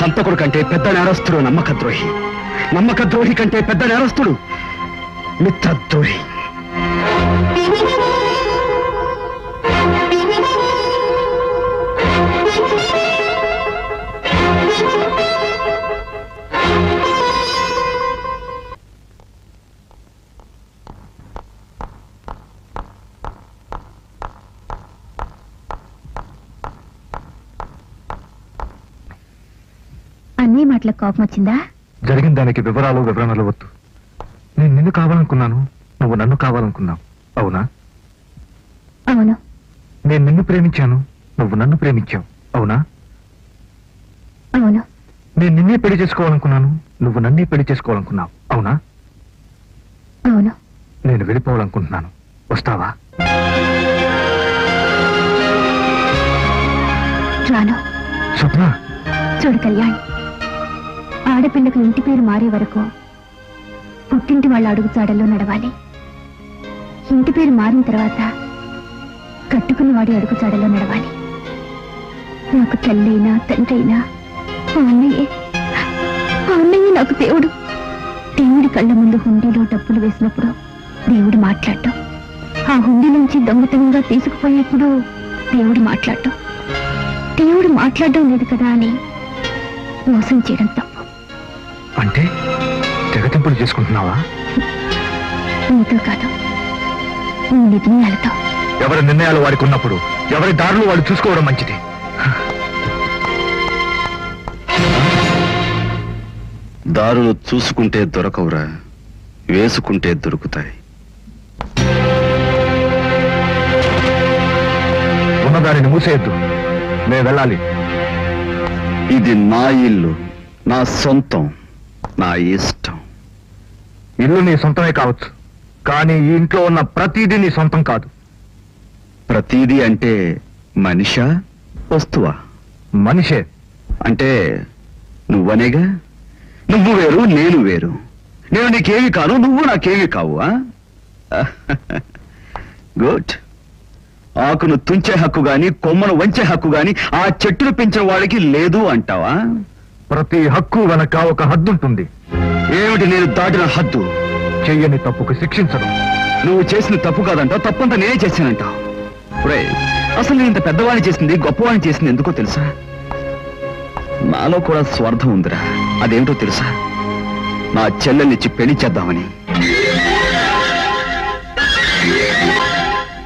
హంతకుడు కంటే పెద్ద నేరస్తుడు నమ్మకద్రోహి, నమ్మకద్రోహి కంటే పెద్ద నేరస్తుడు మిత్రద్రోహి. అన్నీ మాటలకు కోపం వచ్చిందా? జరిగిన దానికి వివరణలు వద్దు. నేను నిన్ను కావాలనుకున్నాను, నువ్వు నన్ను కావాలనుకున్నావు. అవునా? అవును. నేను నిన్ను ప్రేమించాను, నువ్వు నన్ను ప్రేమించావు. అవునా? అవును. నేను నిన్నే పెళ్లి చేసుకోవాలనుకున్నాను, నువ్వు నన్నే పెళ్లి చేసుకోవాలనుకున్నావు. అవునా? అవును. నేను వెళ్ళిపోవాలనుకుంటున్నాను, వస్తావా? రాను. స్వప్న, చూడు కళ్యాణ్, ఆడపిల్లకు ఇంటి పేరు మారే వరకు పుట్టింటి వాళ్ళ అడుగుజాడల్లో నడవాలి. ఇంటి పేరు మారిన తర్వాత కట్టుకుని వాడి అడుగుజాడల్లో నడవాలి. నాకు తల్లైనా తండ్రైనా ఆ అన్నయ్యే నాకు దేవుడు. దేవుడి కళ్ళ ముందు హుండీలో డబ్బులు వేసినప్పుడు దేవుడు మాట్లాడటం, ఆ హుండీ నుంచి దొంగతనంగా తీసుకుపోయేప్పుడు దేవుడు మాట్లాడటం, దేవుడు మాట్లాడడం లేదు కదా అని మోసం చేయడం తప్పు. అంటే తెగతింపులు చేసుకుంటున్నావా? నీతో కాదు, నీ నిర్ణయాలతో. ఎవరి నిర్ణయాలు వాడికి ఉన్నప్పుడు ఎవరి దారులు వాడు చూసుకోవడం మంచిది. దారులు చూసుకుంటే దొరకవురా, వేసుకుంటే దొరుకుతాయి. ఉన్నదానిని మూసేయద్దు, నేను వెళ్ళాలి. ఇది నా ఇల్లు, నా సొంతం, నా ఇష్టం. ఇల్లు నీ సొంతమే కావచ్చు, కానీ ఈ ఇంట్లో ఉన్న ప్రతిదీ నీ సొంతం కాదు. ప్రతిదీ అంటే మనిషా, వస్తువా? మనిషే. అంటే నువ్వనేగా. నువ్వు వేరు, నేను వేరు. నేను నీకేమి కాను, నువ్వు నాకేమి కావు. గుడ్. ఆకును తుంచే హక్కు గాని, కొమ్మను వంచే హక్కు గాని ఆ చెట్టును పెంచిన వాడికి లేదు అంటావా? ప్రతి హక్కు వెనక ఒక హద్దు ఉంటుంది. ఏమిటి నేను దాటిన హద్దు? చెయ్యని తప్పుకు శిక్షించడం. నువ్వు చేసిన తప్పు కాదంటావు, తప్పంతా నేనే చేశానంటావు. అసలు నేను ఇంత పెద్దవాడిని చేసింది, గొప్పవాడిని చేసింది ఎందుకో తెలుసా? నాలో కూడా స్వార్థం ఉందిరా. అదేమిటో తెలుసా? నా చెల్లెల్నిచ్చి పెళ్లి చేద్దామని.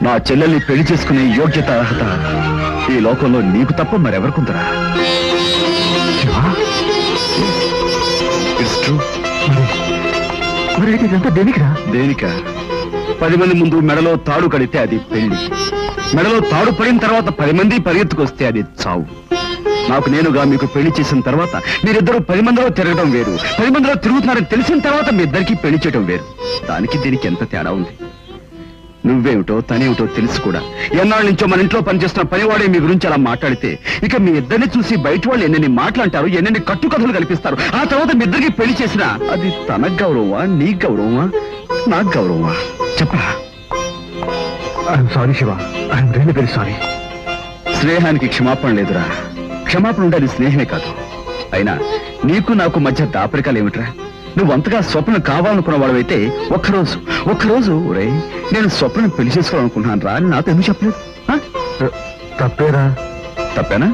నా చెల్లెల్ని పెళ్లి చేసుకునే యోగ్యత, అర్హత ఈ లోకంలో నీకు తప్ప మరెవరికుందరా? It's true. ఇదంతా దేనికిరా? దేనికా? 10 మంది ముందు మెడలో తాడు కడితే అది పెళ్లి. మెడలో తాడు పడిన తర్వాత 10 మంది పరిగెత్తుకొస్తే అది చావు. నాకు నేనుగా మీకు పెళ్లి చేసిన తర్వాత మీరిద్దరూ 10 మందిలో తిరగడం వేరు, 10 మందిలో తిరుగుతున్నారని తెలిసిన తర్వాత మీ ఇద్దరికి పెళ్లి చేయడం వేరు. దానికి దీనికి ఎంత తేడా ఉంది? నువ్వేమిటో తనేమిటో తెలుసు కూడా ఎన్నాళ్ళ నుంచో మన ఇంట్లో పనిచేస్తున్న పనివాడే మీ గురించి అలా మాట్లాడితే ఇక మీ ఇద్దరిని చూసి బయట వాళ్ళు ఎన్నెన్ని మాట్లాంటారు, ఎన్నెన్ని కట్టుకథలు కల్పిస్తారు. ఆ తర్వాత మీ ఇద్దరికి పెళ్లి చేసినా అది తన గౌరవమా, నీ గౌరవమా, నాకు గౌరవమా? చెప్పరా? I'm sorry Shiva, I'm really very sorry. స్నేహానికి క్షమాపణ లేదురా. క్షమాపణ ఉంటే అది స్నేహమే కాదు. అయినా నీకు నాకు మధ్య దాపరికాలు ఏమిట్రా? నువ్వు అంతగా స్వప్నం కావాలనుకున్న వాడవైతే ఒక్కరోజు ఒరేయ్ నేను స్వప్నం పెళ్లి చేసుకోవాలనుకున్నాను రా అని నాతో ఎందుకు చెప్పలేదు? తప్పేరా? తప్పేనా?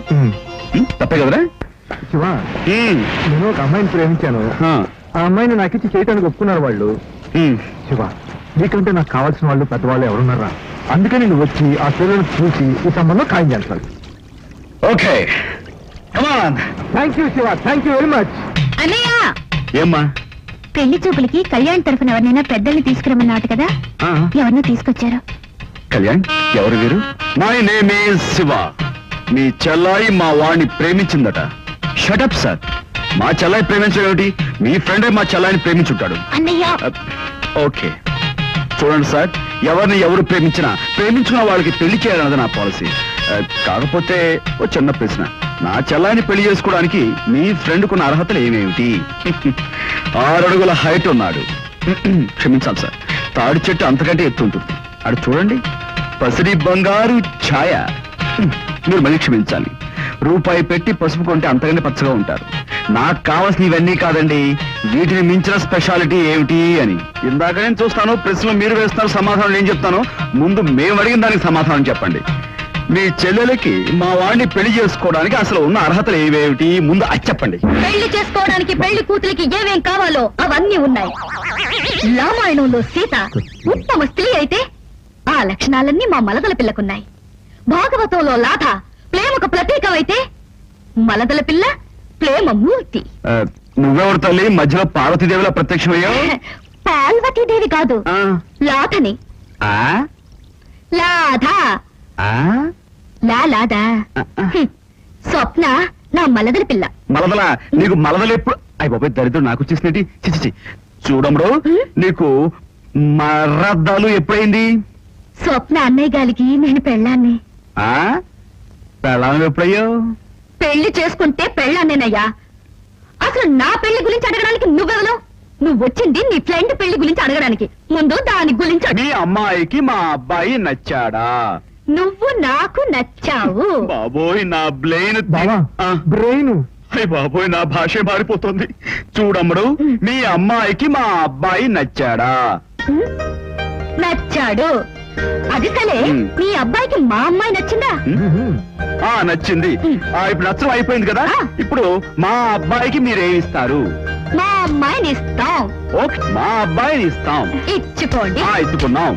తప్పే కదరా? శివ, నేను ఒక అమ్మాయిని ప్రేమించాను. ఆ అమ్మాయిని నాకు ఇచ్చి చేయటానికి ఒప్పుకున్నారు వాళ్ళు. శివ, నీకంటే నాకు కావాల్సిన వాళ్ళు పెద్దవాళ్ళు ఎవరున్నారా? అందుకే నేను వచ్చి ఆ పిల్లలను చూసి ఈ సంబంధం ఖాయం చేస్తాను. Okay, thank you Shiva, thank you very much. అన్నయ్య, ఏమ్మా? పెళ్లి చూపులకి కళ్యాణ్ తరఫున ఎవరినైనా పెద్దల్ని తీసుకురమ్మన్నాడు కదా, ఎవరినో తీసుకొచ్చారు. కళ్యాణ్ ఎవరు వీరు? My name is Shiva. మీ చెల్లాయి మా వాడిని ప్రేమించిందట. షటప్ సార్, మా చెల్లాయి ప్రేమించడం ఏమిటి? మీ ఫ్రెండే మా చెల్లాయిని ప్రేమించుంటాడు. అన్నయ్య, ఓకే చూడండి సార్, ఎవరిని ఎవరు ప్రేమించినా ప్రేమించుకున్న వాళ్ళకి పెళ్లి చేయాలన్నది నా పాలసీ. కాకపోతే ఓ చిన్న ప్రశ్న, నా చెల్లాయిని పెళ్లి చేసుకోవడానికి మీ ఫ్రెండ్కున్న అర్హతలు ఏమేమిటి? 6 అడుగుల హైట్ ఉన్నాడు. క్షమించాలి సార్, తాడి చెట్టు అంతకంటే ఎత్తు ఉంటుంది. అటు చూడండి, పసిడి బంగారు ఛాయ. మీరు మళ్ళీ క్షమించాలి, రూపాయి పెట్టి పసుపు కొంటే అంతకంటే పచ్చగా ఉంటారు. నాకు కావాల్సిన ఇవన్నీ కాదండి, వీటిని మించిన స్పెషాలిటీ ఏమిటి అని. ఇందాక నేను చూస్తాను, ప్రశ్నలు మీరు వేస్తున్నారు, సమాధానం నేను చెప్తాను. ముందు మేము అడిగిన దానికి సమాధానం చెప్పండి. మీ చెల్లెలకి మా వాడిని పెళ్లి చేసుకోవడానికి అసలు ఉన్న అర్హతలు ఏవేమిటి? ముందు అది చెప్పండి. పెళ్లి చేసుకోవడానికి పెళ్లి కూతురికి ఏమేం కావాలో అవన్నీ ఉన్నాయి. రామాయణంలో సీత ఉత్తమ స్త్రీ అయితే ఆ లక్షణాలన్నీ మా మలదల పిల్లకున్నాయి. భాగవతంలో లాథ ప్రేమకు ప్రతీకమైతే మలదల పిల్ల ప్రేమ మూర్తి. నువ్వెవరు తల్లి మధ్యలో పార్వతీదేవిలా ప్రత్యక్షమయ్యావు? పార్వతీదేవి కాదు, లాథని. లాథ లాదా స్వప్న నా మలదల పిల్ల. మలదల? నీకు మలదల ఎప్పుడు? అయ్యి బాబాయ్, దరిద్రం నాకు వచ్చేసినట్టు. చిచి చూడమ్రో, నీకు మరద్దాలు ఎప్పుడైంది? స్వప్న అన్నయ్య గారికి నేను పెళ్ళాన్ని. పెళ్ళాం ఎప్పుడయ్యావు? పెళ్లి చేసుకుంటే పెళ్ళాన్నేనయ్యా. అసలు నా పెళ్లి గురించి అడగడానికి నువ్వెవరు? నువ్వు వచ్చింది నీ ఫ్రెండ్ పెళ్లి గురించి అడగడానికి. ముందు దాని గురించి. మీ అమ్మాయికి మా అబ్బాయి నచ్చాడా? నువ్వు నాకు నచ్చావు. బాబోయ్, నా బ్రెయిన్ బ్రెయిన్. అయ్య బాబోయ్, నా భాషే మారిపోతుంది. చూడమ్ముడు, మీ అమ్మాయికి మా అబ్బాయి నచ్చాడా? నచ్చాడు. అది సరే, మీ అబ్బాయికి మా అమ్మాయి నచ్చిందా? నచ్చింది. ఇప్పుడు నచ్చడం అయిపోయింది కదా. ఇప్పుడు మా అబ్బాయికి మీరేమిస్తారు? మా అమ్మాయిని ఇస్తాం. ఓకే, మా అబ్బాయిని ఇస్తాం. ఇచ్చుకోండి. ఇచ్చుకున్నాం.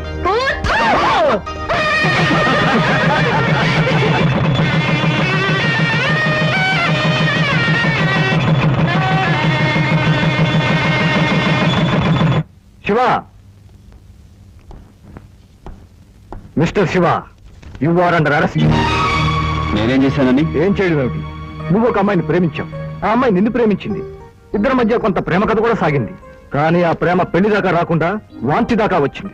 Shiva, mister Shiva, you are under arrest. నేనేం చేశానని? ఏం చేయడం ఏమిటి? నువ్వు ఒక అమ్మాయిని ప్రేమించావు, ఆ అమ్మాయి నిన్ను ప్రేమించింది. ఇద్దరి మధ్య కొంత ప్రేమ కథ కూడా సాగింది. కానీ ఆ ప్రేమ పెళ్లి దాకా రాకుండా వాంతి దాకా వచ్చింది.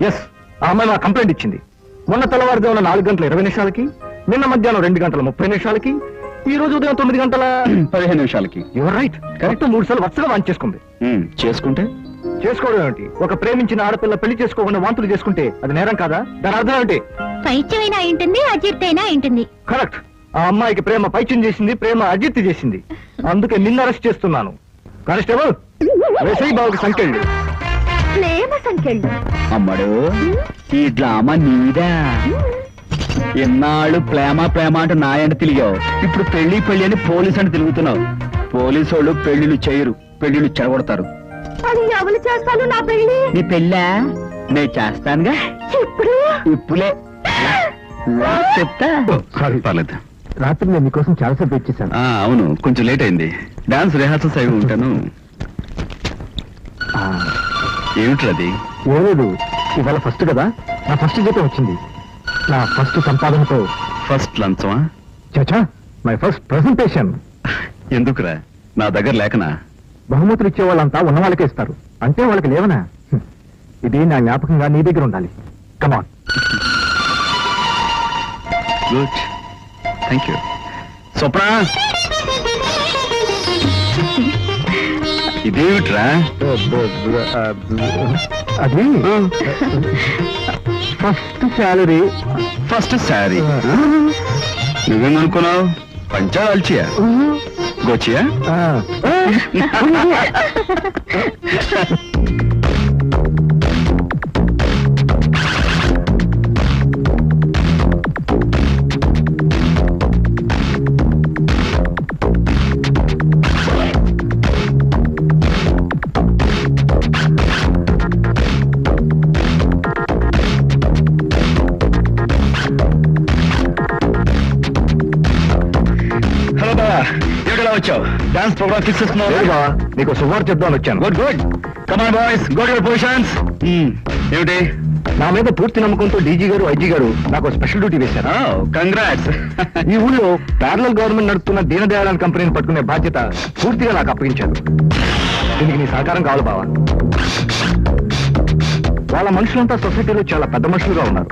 ఎస్, ఆ అమ్మాయి నా కంప్లైంట్ ఇచ్చింది. మొన్న తెల్లవారుజామున 4:20 నిన్న మధ్యాహ్నం 2:30 ఈ రోజు ఉదయం 9:15 యువర్ రైట్. కరెక్ట్. 3 సార్లు వరుసగా వాంతి చేసుకుంది. చేసుకుంటే చేసుకోవడం ఏమిటి? ఒక ప్రేమించిన ఆడపిల్ల పెళ్లి చేసుకోకుండా వాంతులు చేసుకుంటే అది నేరం కాదా? దాని అర్థం ఏమిటి? పైత్యమైనా ఉంటుంది, అజీర్తైనా ఉంటుంది. కరెక్ట్. ఆ అమ్మాయికి ప్రేమ పైత్యం చేసింది, ప్రేమ అజీర్తి చేసింది. అందుకే నిన్ను అరెస్ట్ చేస్తున్నాను. కానిస్టేబుల్, వేసై బాబుకి సంకెళ్ళు. ప్రేమ సంకెళ్ళు. అమ్మడు, ఈ డ్రామా నీదా? ఎన్నాళ్ళు ప్రేమ ప్రేమ అంటూ నాయంట తిరిగావు. ఇప్పుడు పెళ్లి పెళ్లి అని పోలీసు అంటే తిరుగుతున్నావు. పోలీసు వాళ్ళు పెళ్లిళ్ళు చేయరు, పెళ్లిళ్ళు చెడగొడతారు. అది ఎవరు చేస్తాను నా పెళ్లి? నీ పెళ్ళా? నేను చేస్తానుగా. ఇప్పుడే చెప్తా. పర్లేదు. రాత్రి నేను మీకోసం చాలాసేపు వెయిట్ చేశాను. అవును, కొంచెం లేట్ అయింది. డాన్స్ రిహార్సల్స్ అయి ఉంటాను. ఏమిట్రది? ఏం లేదు, ఇవాళ ఫస్ట్ కదా, నా ఫస్ట్ జీతం వచ్చింది. నా ఫస్ట్ సంపాదనతో ఫస్ట్ లంచమా? చచా, మై ఫస్ట్ ప్రెజెంటేషన్. ఎందుకురా, నా దగ్గర లేకనా? బహుమతులు ఇచ్చే వాళ్ళంతా ఉన్న వాళ్ళకే ఇస్తారు, అంటే వాళ్ళకి లేవనా? ఇది నా జ్ఞాపకంగా నీ దగ్గర ఉండాలి. Come on. Good, thank you. Swapna, ఇదేమిట్రా? అది ఫస్ట్ శాలరీ, ఫస్ట్ శారీ. నువ్వేమనుకున్నావు? పంచా అల్చియా గోచియా? వచ్చావు డాన్స్ ప్రోగ్రామ్ ఫిక్స్ చేస్తున్నావు. నీకు శుభార్ చెప్దామని వచ్చాను. Good good come on boys go to your positions. ఏమిటి? నా మీద పూర్తి నమ్మకంతో డీజీ గారు ఐజీ గారు నాకు స్పెషల్ డ్యూటీ వేశారు. కంగ్రాట్స్. ఈ ఊళ్ళో ప్యారలల్ గవర్నమెంట్ నడుపుతున్న దీనదయాళన్ కంపెనీని పట్టుకునే బాధ్యత పూర్తిగా నాకు అప్పగించారు. దీనికి నీ సహకారం కావాలి బావా. వాళ్ళ మనుషులంతా సొసైటీలో చాలా పెద్ద మనుషులుగా ఉన్నారు.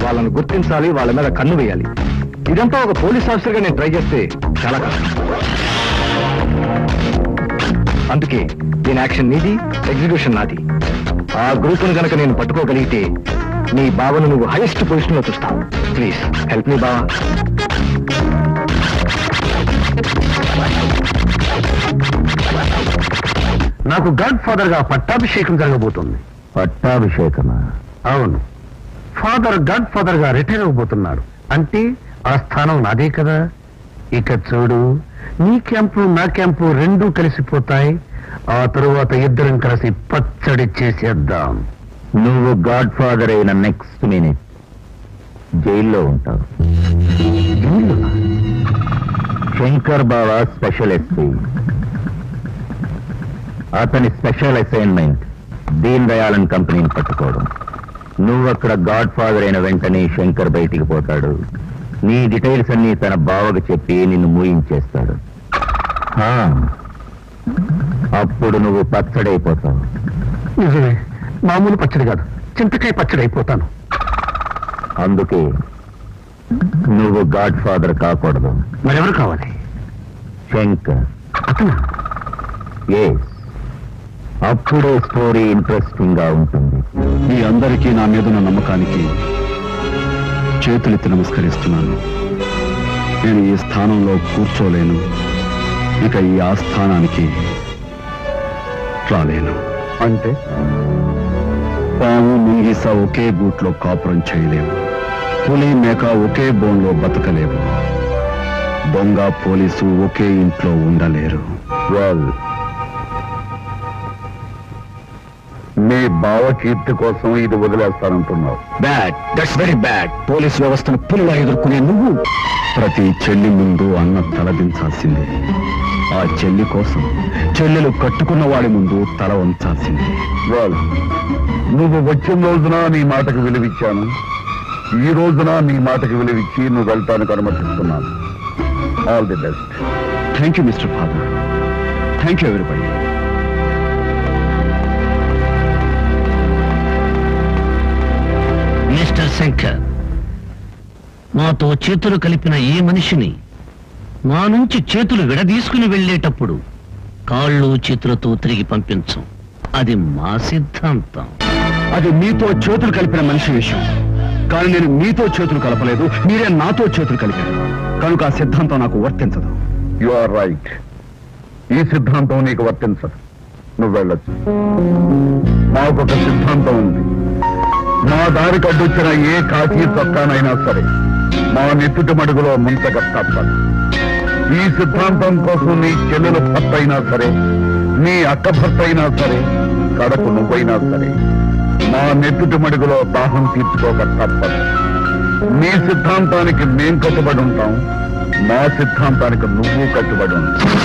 వాళ్ళను గుర్తించాలి, వాళ్ళ మీద కన్ను వేయాలి. ఇదంతా ఒక పోలీస్ ఆఫీసర్గా నేను ట్రై చేస్తే చాలా కష్టం. అందుకే దీని యాక్షన్ నీది, ఎగ్జిక్యూషన్ నాది. ఆ గ్రూప్ను కనుక నేను పట్టుకోగలిగితే నీ బావను నువ్వు హైయెస్ట్ పొజిషన్ లో చూస్తావు. ప్లీజ్ హెల్ప్ మీ బావా. నాకు గాడ్ ఫాదర్ గా పట్టాభిషేకం జరగబోతుంది. పట్టాభిషేకమా? అవును, ఫాదర్ గాడ్ ఫాదర్ గా రిటైర్ అవబోతున్నాడు. అంటే ఆ స్థానం నాదే కదా. ఇక చూడు, నీ క్యాంపు నా క్యాంపు రెండూ కలిసిపోతాయి. ఆ తరువాత ఇద్దరం కలిసి పచ్చడి చేసేద్దాం. నువ్వు గాడ్ ఫాదర్ అయిన నెక్స్ట్ మినిట్ జైల్లో ఉంటావు. శంకర్ బావా స్పెషల్ ఎస్పీ. అతని స్పెషల్ అసైన్మెంట్ దీన్ దయాళన్ కంపెనీని పట్టుకోవడం. నువ్వక్కడ గాడ్ ఫాదర్ అయిన వెంటనే శంకర్ బయటికి పోతాడు. నీ డీటెయిల్స్ అన్ని తన బావకు చెప్పి నిన్ను మూయించేస్తాడు. అప్పుడు నువ్వు పచ్చడైపోతావు. నిజమే, మామూలు పచ్చడి కాదు, చింతకాయ పచ్చడి అయిపోతాను. అందుకే నువ్వు గాడ్ ఫాదర్ కాకూడదు. మరెవరు కావాలి? శంకర్. అతను ఎస్, అప్పుడే స్టోరీ ఇంట్రెస్టింగ్ గా ఉంటుంది. మీ అందరికీ నా మీదున్న నమ్మకానికి చేతులెత్తి నమస్కరిస్తున్నాను. నేను ఈ స్థానంలో కూర్చోలేను, ఇక ఈ ఆస్థానానికి రాలేను. అంటే పాము ముంగిస ఒకే గూట్లో కాపురం చేయలేవు. పులి మేక ఒకే బోన్లో బతకలేవు. దొంగ పోలీసు ఒకే ఇంట్లో ఉండలేరు. వాళ్ళు మీ బావ కీర్తి కోసం ఇది వదిలేస్తానంటున్నావు. Bad, that's very bad. Police వ్యవస్థను పులిలా ఎదుర్కొనే నువ్వు ప్రతి చెల్లి ముందు అన్న తలదించాల్సిందే. ఆ చెల్లి కోసం చెల్లెలు కట్టుకున్న వాడి ముందు తల వంచాల్సిందే. వాళ్ళు నువ్వు వచ్చిన రోజున నీ మాటకు విలువిచ్చాను. ఈ రోజున నీ మాటకు విలువిచ్చి నువ్వు వెళ్తానికి అనుమతిస్తున్నాను. All the best. Thank you mister father. Thank you everybody. Mister Shankar, మాతో చేతులు కలిపిన ఈ మనిషిని మా నుంచి చేతులు విడదీసుకుని వెళ్ళేటప్పుడు కాళ్ళు చేతులతో తిరిగి పంపించం. అది మా సిద్ధాంతం. అది మీతో చేతులు కలిపిన మనిషి విషయం. కానీ నేను మీతో చేతులు కలపలేదు, మీరే నాతో చేతులు కలిపారు. కనుక ఆ సిద్ధాంతం నాకు వర్తించదు. You are right. ఈ సిద్ధాంతం నీకు వర్తించదు. నువ్వు వెళ్ళొచ్చు. మాకొక సిద్ధాంతం ఉంది. మా దారికి అడ్డొచ్చిన ఏ కాకి చొక్కానైనా సరే మా నెత్తుటి మడుగులో ముంచక తప్పదు. ఈ సిద్ధాంతం కోసం నీ చెల్లెలు భర్త అయినా సరే, నీ అక్క భర్త అయినా సరే, కడకు నువ్వైనా సరే మా నెత్తుటి మడుగులో దాహం తీర్చుకోక తప్పదు. నీ సిద్ధాంతానికి మేం కట్టుబడి ఉంటాం, మా సిద్ధాంతానికి నువ్వు కట్టుబడి ఉంటావు.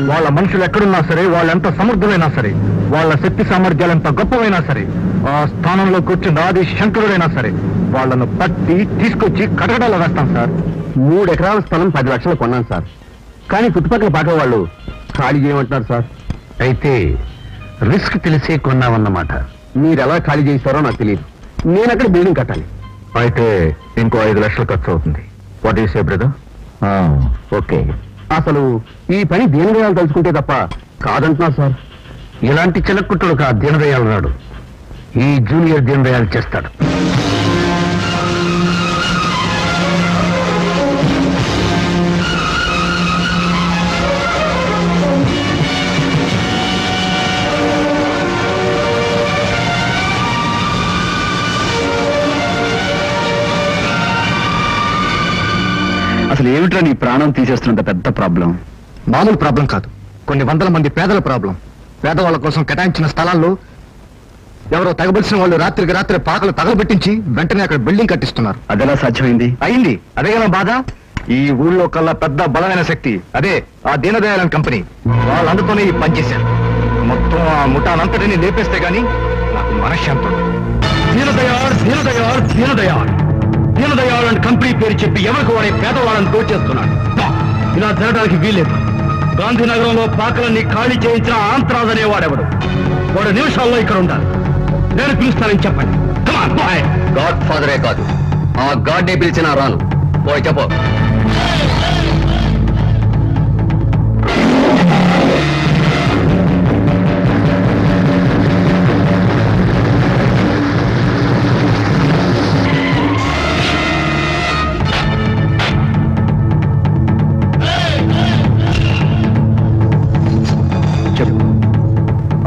వాళ్ళ మనుషులు ఎక్కడున్నా సరే, వాళ్ళెంత సమర్థులైనా సరే, వాళ్ళ శక్తి సామర్థ్యాలు ఎంత గొప్పవైనా సరే, ఆ స్థానంలో కూర్చుని ఆది శంకరుడైనా సరే వాళ్ళను పట్టి తీసుకొచ్చి కటకటాలో వేస్తాం సార్. 3 ఎకరాల స్థలం 10 లక్షలు కొన్నాను సార్. కానీ చుట్టుపక్కల పాక వాళ్ళు ఖాళీ చేయమంటున్నారు సార్. అయితే రిస్క్ తెలిసే కొన్నామన్నమాట. మీరు ఎలా ఖాళీ చేస్తారో నాకు తెలియదు. నేను అక్కడ బిల్డింగ్ కట్టాలి. అయితే ఇంకో 5 లక్షలు ఖర్చు అవుతుంది. What is a brother? Okay. అసలు ఈ పని దీనదయాలు తలుచుకుంటే తప్ప కాదంటున్నారు సార్. ఇలాంటి చిలక్కుట్టుడు కా దీనదయాలు నాడు ఈ జూనియర్ దీనదయాలు చేస్తాడు. అసలు ఏమిట్రా నీ ప్రాణం తీసేస్తున్నంత పెద్ద ప్రాబ్లం? మామూలు ప్రాబ్లం కాదు, కొన్ని వందల మంది పేదల ప్రాబ్లం. పేదవాళ్ళ కోసం కేటాయించిన స్థలాల్లో ఎవరో తగబలిసిన వాళ్ళు రాత్రికి రాత్రి పాకలు తగలబెట్టించి వెంటనే అక్కడ బిల్డింగ్ కట్టిస్తున్నారు. అదెలా సాధ్యమైంది? అయింది. అదే కదా బాధ. ఈ ఊళ్ళో కల్లా పెద్ద బలమైన శక్తి అదే ఆ దీనదయాళన్ కంపెనీ. వాళ్ళందరితోనే ఈ పనిచేశారు. మొత్తం ఆ ముఠానంతటిని లేపేస్తే గానీ నాకు మనశ్శాంతం. దీనదయాళ్ దీనదయాళ్ దీనదయాళ్ దీనదయాళ్ అండ్ కంపెనీ పేరు చెప్పి ఎవరికి వాడే పేదవాళ్ళని దోచేస్తున్నాడు. ఇలా జరగడానికి వీల్లేదు. గాంధీనగరంలో పాకలన్నీ ఖాళీ చేయించిన ఆంధ్రాజ్ అనేవాడెవడు. వాడు నిమిషాల్లో ఇక్కడ ఉండాలి. నేను పిలుస్తానని చెప్పండి. గాడ్ ఫాదరే కాదు, ఆ గాడ్నే పిలిచినా రాను. పోయి చెప్పు.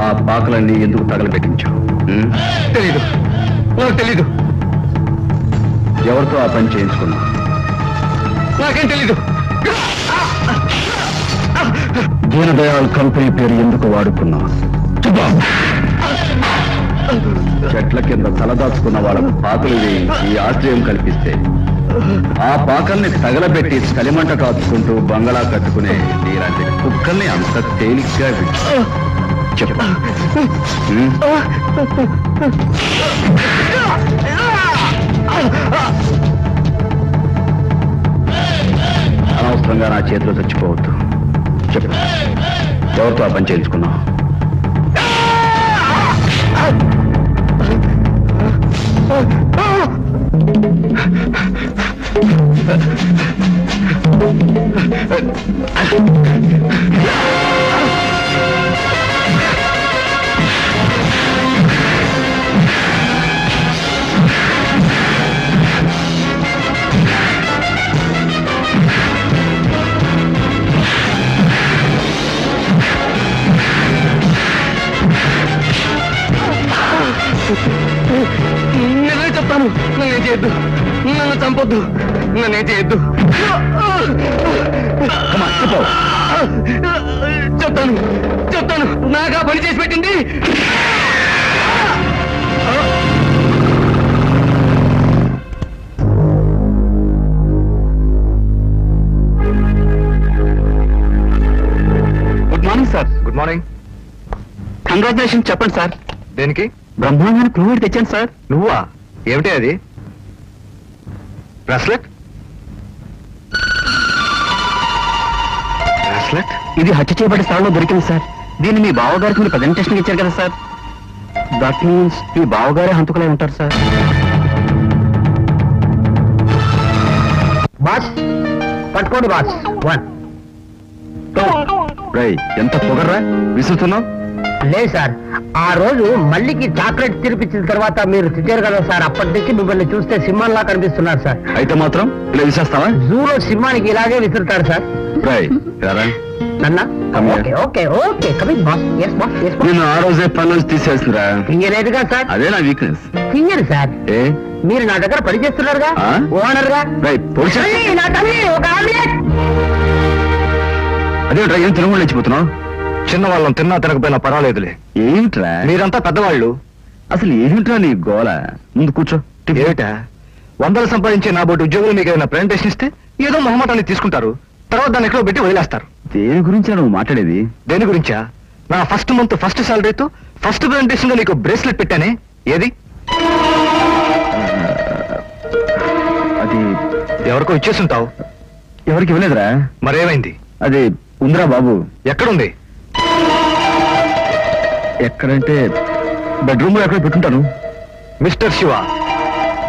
ఆ పాకలన్నీ ఎందుకు తగలబెట్టించావు? తెలీదు, నాకు తెలీదు. ఎవరితో ఆ పని చేయించుకున్నావు? నాకేం తెలీదు. దీనదయాళ్ కంపెనీ పేరు ఎందుకు వాడుకున్నావు? చెట్ల కింద తలదాచుకున్న వాళ్ళకు పాకలు వేయించి ఈ ఆశ్రయం కల్పిస్తే ఆ పాకల్ని తగలబెట్టి చలిమంట కాచుకుంటూ బంగళా కట్టుకునే నీలాంటి కుక్కల్ని అంత తేలిగ్గా చెప్పు. అనవసరంగా నా చేతిలో చచ్చిపోవద్దు. చెప్పు, ఎవరితో ఆ పని చేయించుకున్నావు? నేనే చెప్తాను. నన్నేం చేయొద్దు, నన్ను చంపొద్దు, నన్నేం చేయొద్దు. చెప్తాను చెప్తాను నాకు ఆ పని చేసి పెట్టింది. Good morning sir. Good morning. Congratulation. చెప్పండి సార్. దేనికి? బ్రహ్మాండాన్ని క్లూ తెచ్చాను సార్. నువ్వా? ఏమిటి అది? బ్రాస్లెట్? బ్రాస్లెట్? ఇది హత్య చేయబడే స్థలంలో దొరికింది సార్. దీన్ని మీ బావగారికి మీరు ప్రజెంటేషన్ ఇచ్చారు కదా సార్. దట్ మీన్స్ మీ బావగారే హంతకులై ఉంటారు సార్. బాస్ పట్టుకోండి బాస్. 1 రై, ఎంత పొగర్రా విసురుతున్నావు? లేదు సార్, ఆ రోజు మల్లికి చాక్లెట్ తినిపించిన తర్వాత మీరు తిట్టారు కదా సార్, అప్పటి నుంచి మిమ్మల్ని చూస్తే సింహాన్లా కనిపిస్తున్నారు సార్. అయితే మాత్రం ఇలా విసేస్తావా? జూలో సింహానికి ఇలాగే విసురుతాడు సార్. రై రారా. నన్నా? Come here. Okay okay okay coming boss. Yes boss, yes boss. నేను ఆ రోజే పని నుంచి తీసేస్తురా. తీయలేదుగా సార్? అదే నా వీక్నెస్. తీయరు సార్. ఏ మీరు నా దగ్గర పని చేస్తున్నారుగా, ఆ? ఓనర్ గా. రై పోలీసు. తల్లి, నా తల్లి, ఒక ఆమ్లెట్. అదేంట్రా ఏం తినకుండా లేచిపోతున్నావు? చిన్నవాళ్ళం తిన్నా తినకపోయినా పర్వాలేదులే. ఏంట్రా మీరంతా పెద్దవాళ్ళు. అసలు ఏంట్రా నీ గోల? ముందు కూర్చో. ఏమిటా? 100 సంపాదించే నా బోటి ఉద్యోగులు మీకు ఏదైనా ప్రెజెంటేషన్ ఇస్తే ఏదో మొహమాటాన్ని తీసుకుంటారు, తర్వాత దాన్ని ఎక్కడో పెట్టి వదిలేస్తారు. దేని గురించి నువ్వు మాట్లాడేది? దేని గురించా? నా ఫస్ట్ మంత్ ఫస్ట్ సాలరీతో ఫస్ట్ ప్రెజెంటేషన్ లో నీకు బ్రేస్లెట్ పెట్టానే, ఏది? అది ఎవరికో ఇచ్చేస్తుంటావు. ఎవరికి ఇవ్వలేదురా. మరేమైంది? అది ఉందిరా బాబు. ఎక్కడుంది? ఎక్కడంటే బెడ్రూమ్ లో ఎక్కడ పెట్టుంటాను. Mister Shiva,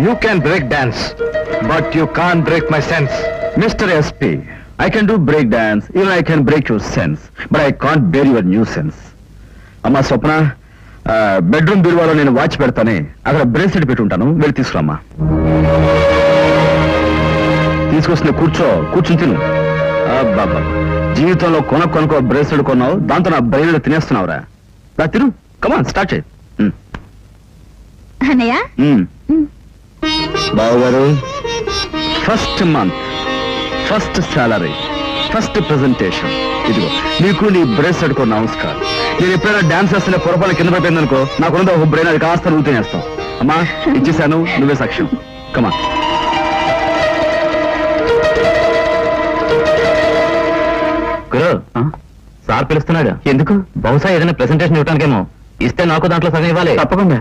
you can break dance but you can't break my sense. Mister SP, I can do break dance, even I can break your sense, but I can't bear your nuisance. అమ్మా స్వప్న, bedroom బీరువాలో నేను watch పెడతానే, అక్కడ bracelet పెట్టి ఉంటాను, వెళ్ళి తీసుకురామ్మా. తీసుకొస్తుంది కూర్చుని తిను. బాబా, జీవితంలో కొనుక్కో బ్రేస్లెట్ కొన్నావు, దాంతో నా బ్రెయిన్ తినేస్తున్నావురా. రా తిను, కమాన్ స్టార్ట్ చేయి. అన్నయ్య బాబు గారు, first month, first salary, first presentation, ఇదిగో నీకు నీ బ్రేస్లెట్ కో నమస్కారం. నేను ఎప్పుడైనా డాన్స్ చేస్తున్న పొరపాటు కింద పడిపోయింది అనుకో, నాకున్నది ఒక బ్రెయిన్, అది కాస్త నువ్వు తినేస్తావు. అమ్మా ఇచ్చేసాను, నువ్వే సాక్ష్యం. కమా. గురు, సార్ పిలుస్తున్నాడు. ఎందుకు? బహుశా ఏదైనా ప్రెసెంటేషన్ ఇవ్వడానికేమో. ఇస్తే నాకు దాంట్లో సగం ఇవ్వాలి. తప్పకుండా.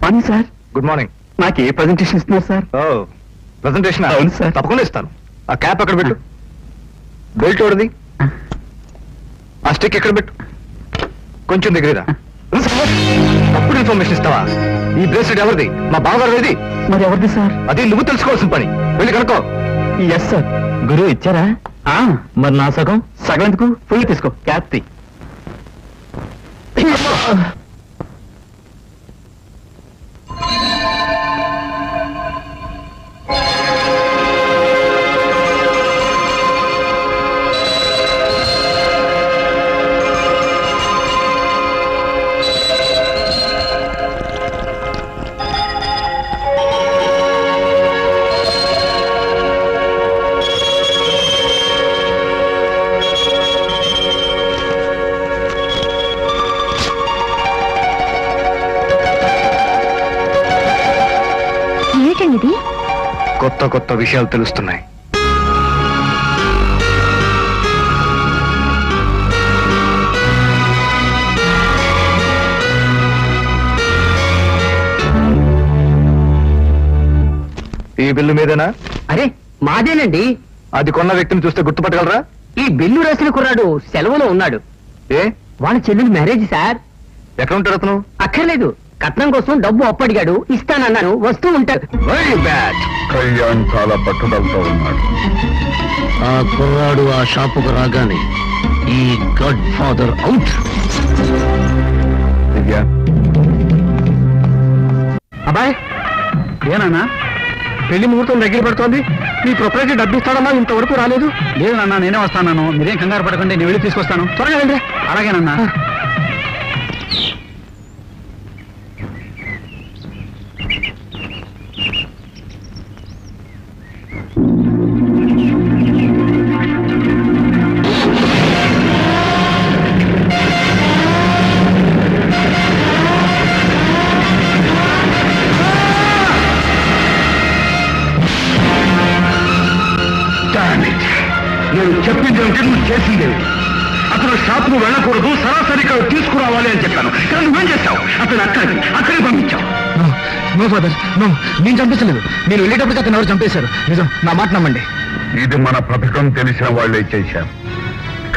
పని సార్. Good morning. నాకు ఏ ప్రెజెంటేషన్ ఇస్తున్నారు సార్? ప్రెసెంటేషన్? అవును సార్. తప్పకుండా ఇస్తాను. ఆ క్యాప్ అక్కడ పెట్టు. బెల్ట్ ఓడిది. ఆ స్టిక్ ఎక్కడ పెట్టు. కొంచెం దగ్గర. తప్పుడు ఇన్ఫర్మేషన్ ఇస్తావా? ఈ బ్రేస్లెట్ ఎవరిది? మా బావగారిది. మరి ఎవరిది సార్? అది నువ్వు తెలుసుకోవాల్సిన పని. వెళ్ళి కనుక్కో. Yes sir. గురు ఇచ్చారా? మరి నా సగం? సగం ఎందుకు? ఫుల్ తీసుకో. క్యాప్ తీ. కొత్త కొత్త విషయాలు తెలుస్తున్నాయి. ఈ బిల్లు మీదేనా? అరే మాదేనండి. అది కొన్న వ్యక్తిని చూస్తే గుర్తుపట్టగలరా? ఈ బిల్లు రాసిన కుర్రాడు సెలవులో ఉన్నాడు. ఏ? వాళ్ళ చెల్లెలు మ్యారేజ్ సార్. ఎక్కడ ఉంటాడు అతను? అక్కర్లేదు, కట్నం కోసం డబ్బు అప్పడిగాడు, ఇస్తానన్నాను, వస్తూ ఉంటాడు. Very bad. కళ్యాణ్ చాలా పట్టుదలతో ఉన్నాడు. ఆ కుర్రాడు ఆ షాపుకు రాగానే ఈ గాడ్ ఫాదర్ అవుట్. అబ్బాయ్, ఏనన్నా పెళ్లి ముహూర్తం దగ్గర పడుతోంది. నీ ప్రొపరేటర్ డబ్బిస్తాడన్నా, ఇంతవరకు రాలేదు. లేదు నాన్న, నేనే వస్తాను. మీరేం కంగారు పడకండి, నేను వెళ్ళి తీసుకొస్తాను. త్వరగా వెళ్ళి. అలాగేనన్నా. నేను చెప్పింది ఏమిటి, నువ్వు చేసింది ఏమిటి? అతను షాప్ను వెళ్ళకూడదు, సరాసరిగా తీసుకురావాలి అని చెప్పాను. కానీ నువ్వేం చేస్తావు? అతను అక్కడికి పంపించావు. నో ఫాదర్, నో, నేను చంపించలేదు. నేను వెళ్ళేటప్పటికి అతను ఎవరు చంపేశారు. నిజం, నా మాట నమ్మండి. ఇది మన పథకం తెలిసిన వాళ్ళే చేశారు.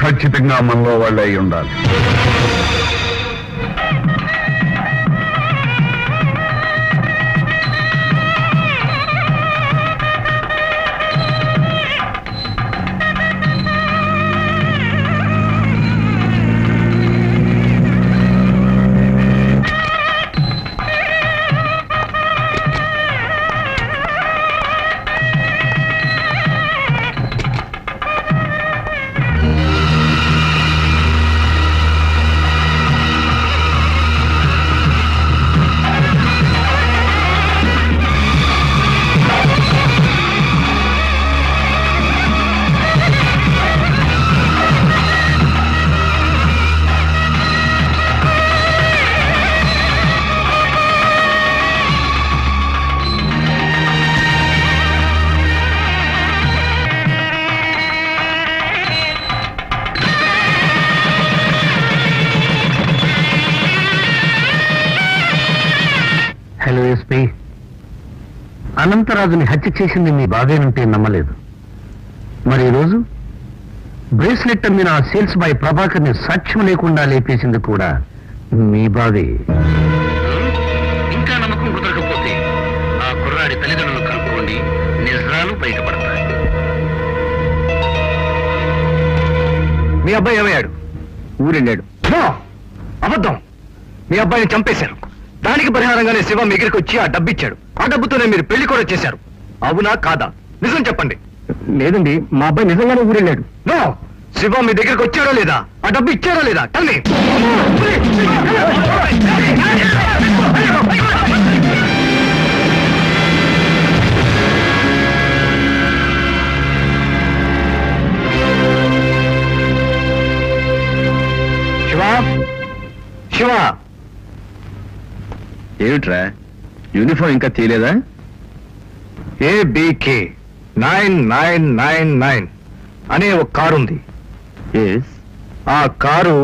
ఖచ్చితంగా మనలో వాళ్ళే అయి ఉండాలి. అనంతరాజుని హత్య చేసింది మీ బావేనంటే నమ్మలేదు. మరి ఈరోజు బ్రేస్లెట్ అమ్మిన ఆ సేల్స్ బాయ్ ప్రభాకర్ని సాక్ష్యం లేకుండా లేపేసింది కూడా మీ బావే. ఇంకా నమ్మకం కుదరకపోతే ఆ కుర్రాడి తల్లిదండ్రులు కనుక్కోండి, నిజాలు బయటపడతాయి. మీ అబ్బాయి ఏమయ్యాడు? ఊరెళ్ళాడు. అబద్ధం. మీ అబ్బాయిని చంపేశారు. దానికి పరిహారంగానే శివ మీ దగ్గరికి వచ్చి ఆ డబ్బు ఇచ్చాడు. ఆ డబ్బుతోనే మీరు పెళ్లి కూడా చేశారు. అవునా కాదా? నిజం చెప్పండి. లేదండి, మా అబ్బాయి నిజంగానే ఊరెళ్ళాడు. నో, శివ మీ దగ్గరికి వచ్చాడో లేదా? ఆ డబ్బు ఇచ్చాడో లేదా? తల్లి శివ, శివ, ఏమిట్రా యూనిఫామ్ ఇంకా తీయలేదా? ఏబికే 9999 అనే ఒక కారు ఉంది. ఆ car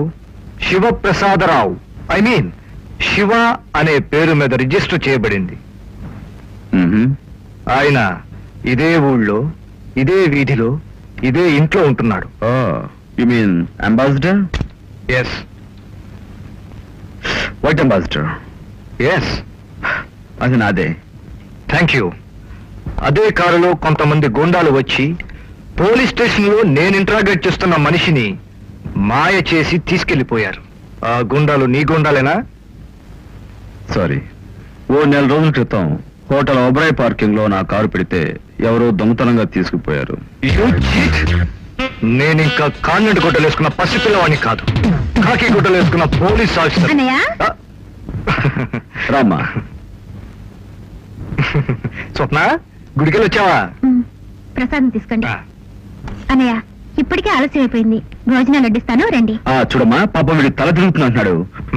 Shivaprasadrao, I mean Shiva అనే పేరు మీద రిజిస్టర్ చేయబడింది. ఆయన ఇదే ఊళ్ళో, ఇదే వీధిలో, ఇదే ఇంట్లో ఉంటున్నాడు. You mean ambassador? Yes. What ambassador? Yes, అది నాదే. Thank you. అదే కారులో కొంతమంది గుండాలు వచ్చి పోలీస్ స్టేషన్ లో నేను ఇంటరాగేట్ చేస్తున్న మనిషిని మాయ చేసి తీసుకెళ్లిపోయారు. ఆ గుండాలు నీ గుండాలేనా? సారీ, ఓ 4 రోజుల క్రితం హోటల్ ఒబరాయ్ పార్కింగ్ లో నా కారు పెడితే ఎవరో దొంగతనంగా తీసుకుపోయారు. నేనింకా కాన్వెంట్ గుడ్డలు వేసుకున్న పసిపిల్లవాడిని కాదు, కాకి గుడ్డలు వేసుకున్న పోలీస్ ఆఫీసర్. రామ్మా. స్వప్న, గుడికెళ్ళి వచ్చావా? ప్రసాదం తీసుకోండి. అన్నయ్య, ఇప్పటికే ఆలస్యం అయిపోయింది, భోజనాలు వడ్డిస్తాను, రండి. చూడమ్మా, పాపం వీడి తల తిరుగుతున్నట్టున్నాడు.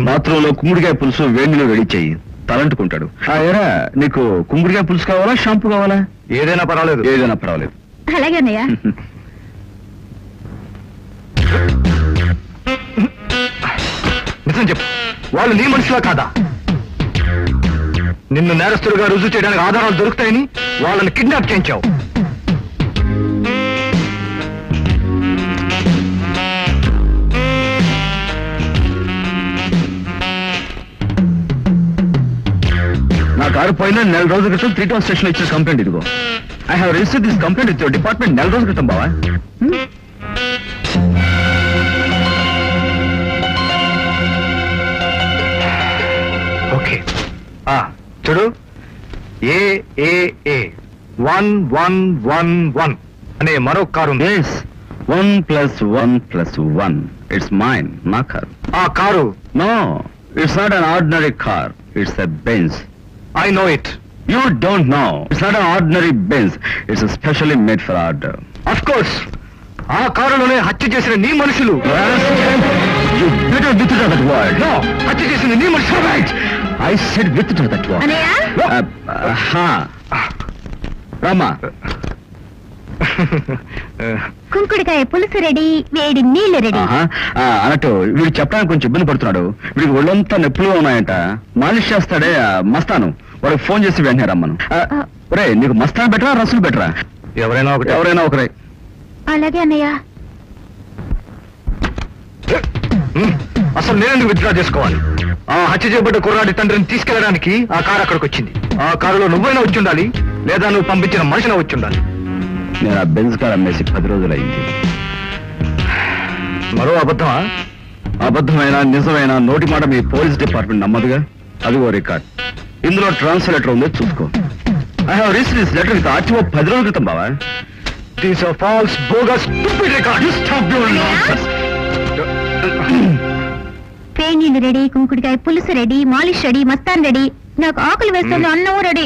బాత్రూంలో కుమ్ముడికాయ పులుసు వేడిలో వేడి చెయ్యి, తలంటుకుంటాడు. ఏరా, నీకు కుమ్ముడికాయ పులుసు కావాలా, షాంపూ కావాలా? ఏదైనా పర్వాలేదు. ఏదైనా పర్వాలేదు. అలాగే అన్నయ్య. నిజం చెప్పు, వాళ్ళు నీ మనుషులా కాదా? నిన్ను నేరస్తులుగా రుజువు చేయడానికి ఆధారాలు దొరుకుతాయని వాళ్ళని కిడ్నాప్ చేయించావు. నా కారు పోయిన 4 రోజుల క్రితం 3 టౌన్ స్టేషన్ ఇచ్చిన కంప్లైంట్ ఇదిగో. I have registered this complaint with your department 4 రోజుల క్రితం బావా. ఓకే, చూడు, AAA 1111 అనే మరో కారు. 1+1+1 ఇట్స్ మైన్, నా కారు. ఆ car? No, it's not an ordinary car, it's a benz. I know it. You don't know. It's not an ordinary benz, it's specially made for order. Of course, ఆ కారులోనే హత్య చేసిన నీ మనుషులు. హత్య చేసిన నీ మనుషులు. I said withdraw that word. Rama. కుంకుడికాయ పులుసు రెడీ, వేడి నీళ్లు రెడీ. అన్నట్టు వీడు చెప్పడానికి కొంచెం ఇబ్బంది పడుతున్నాడు. వీడికి ఒళ్ళంతా నొప్పులుగా ఉన్నాయంట. మాలిష్ చేస్తాడే మస్తాను, వాడికి ఫోన్ చేసి వెంటనే రమ్మను. ఒరే, నీకు మస్తాన్ బెటరా, రసులు బెటరా? ఎవరైనా ఒకరే. అలాగే అన్నయ్య. అసలు నేనెందుకు విత్డ్రా చేసుకోవాలి? ఆ హత్య చేయబడ్డ కుర్రాడి తండ్రిని తీసుకెళ్ళడానికి ఆ కారు అక్కడికి వచ్చింది. ఆ కారులో నువ్వైనా వచ్చి ఉండాలి, లేదా నువ్వు పంపించిన మనిషిన వచ్చి ఉండాలి. నేను ఆ బెంజ్ కార్ అమ్మేసి 10 రోజులైంది. మరో అబద్ధమా? అబద్ధమైనా నిజమైనా నోటి మాట మీ పోలీస్ డిపార్ట్మెంట్ నమ్మదుగా. అదిగో రికార్డ్, ఇందులో ట్రాన్స్లేటర్ ఉందో చూసుకో. I have received this letter with RTO 10 రోజుల క్రితం బావా. These are false, bogus, stupid records. Stop your nonsense. వేడి నీళ్లు రెడీ, కుంకుడికాయ పులుసు రెడీ, మాలిష్ రెడీ, మస్తాన్ రెడీ, నాకు ఆకులు వేస్తుంది, అన్నం రెడీ.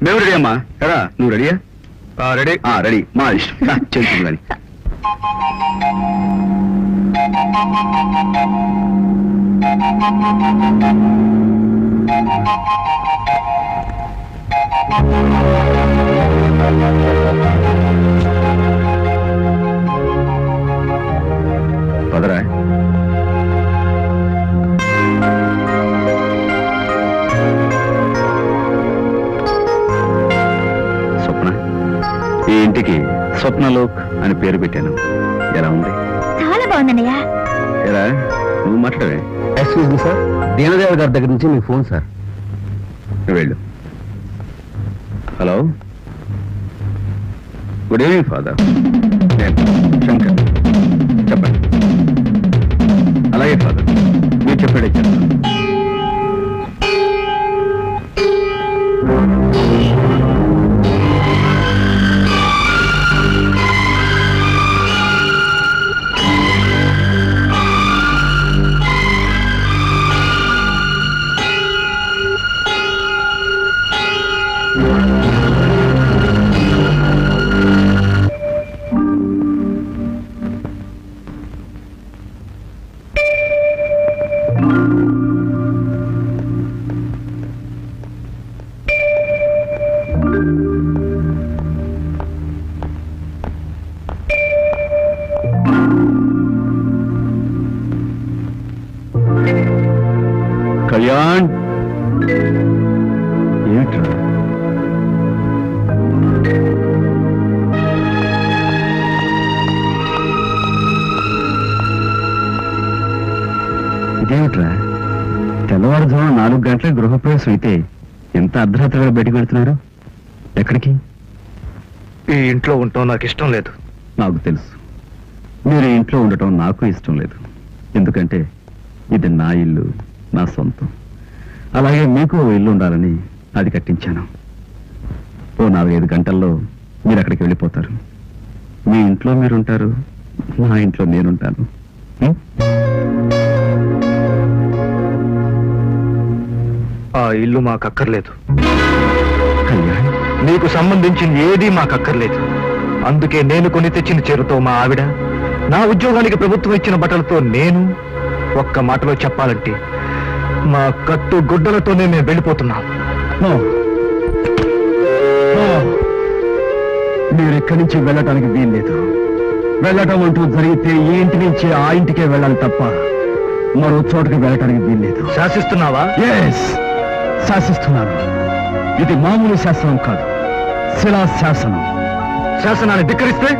మేము రెడీ అమ్మా. ఎరా, నువ్వు రెడీయా? రెడీ. రెడీ, మాలిష్ చేస్తుంది కానీ. పదరా. ఈ ఇంటికి స్వప్నలోక్ అని పేరు పెట్టాను. ఎలా ఉంది? చాలా బాగుందన్నయ్య. ఎలా నువ్వు మాట్లాడవే? ఎక్స్క్యూజ్ మీ సార్, దీనదేవ గారి దగ్గర నుంచి మీ ఫోన్ సార్. వెళ్ళు. Hello, good evening father. నేను శంకర్. చెప్పండి. అలాగే ఫాదర్, మీరు చెప్పాడే చెప్తాను. కళ్యాణ్, ఏమిట్రా? ఇదేమిట్రా, తెల్లవారుజామున 4 గంటల గృహప్రవేశం అయితే ఎంత అర్ధరాత్రిగా బయటకు వెళ్తున్నారు? ఎక్కడికి? ఈ ఇంట్లో ఉండటం నాకు ఇష్టం లేదు. నాకు తెలుసు, మీరు ఈ ఇంట్లో ఉండటం నాకు ఇష్టం లేదు. ఎందుకంటే ఇది నా ఇల్లు, నా సొంతం. అలాగే మీకు ఓ ఇల్లు ఉండాలని అది కట్టించాను. ఓ 4-5 గంటల్లో మీరు అక్కడికి వెళ్ళిపోతారు. మీ ఇంట్లో మీరుంటారు, నా ఇంట్లో నేనుంటాను. ఆ ఇల్లు మాకు అక్కర్లేదు కళ్యాణ్. నీకు సంబంధించింది ఏదీ మాకు అక్కర్లేదు. అందుకే నేను కొని తెచ్చిన చీరతో మా ఆవిడ, నా ఉద్యోగానికి ప్రభుత్వం ఇచ్చిన బట్టలతో నేను, ఒక్క మాటలో చెప్పాలంటే మా కట్టు గుడ్డలతోనే మేము వెళ్ళిపోతున్నాం. మీరు ఇక్కడి నుంచి వెళ్ళటానికి వీల్లేదు. వెళ్ళటం అంటూ జరిగితే ఈ ఇంటి నుంచి ఆ ఇంటికే వెళ్ళాలి తప్ప మరో చోటుకి వెళ్ళటానికి వీల్లేదు. శాసిస్తున్నావా? ఎస్, శాసిస్తున్నాను. ఇది మామూలు శాసనం కాదు, శిలా శాసనం. శాసనాన్ని ధిక్కరిస్తే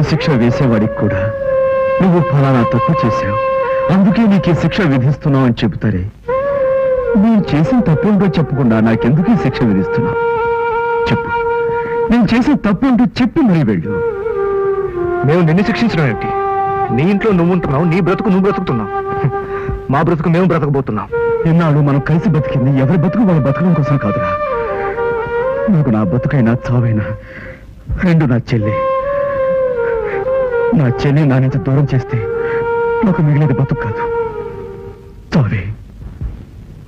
శిక్ష వేసేవాడికి కూడా నువ్వు ఫలానా తప్పు చేశావు, అందుకే నీకు శిక్ష విధిస్తున్నావు అని చెబుతారే. నేను చేసిన తప్పేంటో చెప్పకుండా నాకెందుకు ఈ శిక్ష విధిస్తున్నావు? చెప్పు, నేను చేసిన తప్పేంటో చెప్పి మరీ వెళ్ళు. మేము నిన్ను శిక్షించడం ఏంటి? నీ ఇంట్లో నువ్వు ఉంటున్నావు, నీ బ్రతుకు నువ్వు బ్రతుకుతున్నావు, మా బ్రతుకు మేము బ్రతకబోతున్నాం. ఎన్నాళ్ళు మనం కలిసి బతికింది ఎవరి బతుకు వాళ్ళ బతకడం కోసం కాదురా. నాకు నా బతుకైనా చావైనా రెండు నా చెల్లి. నా చెల్లి నా నుంచి దూరం చేస్తే నాకు మిగిలేది బతుకు కాదు, చావే.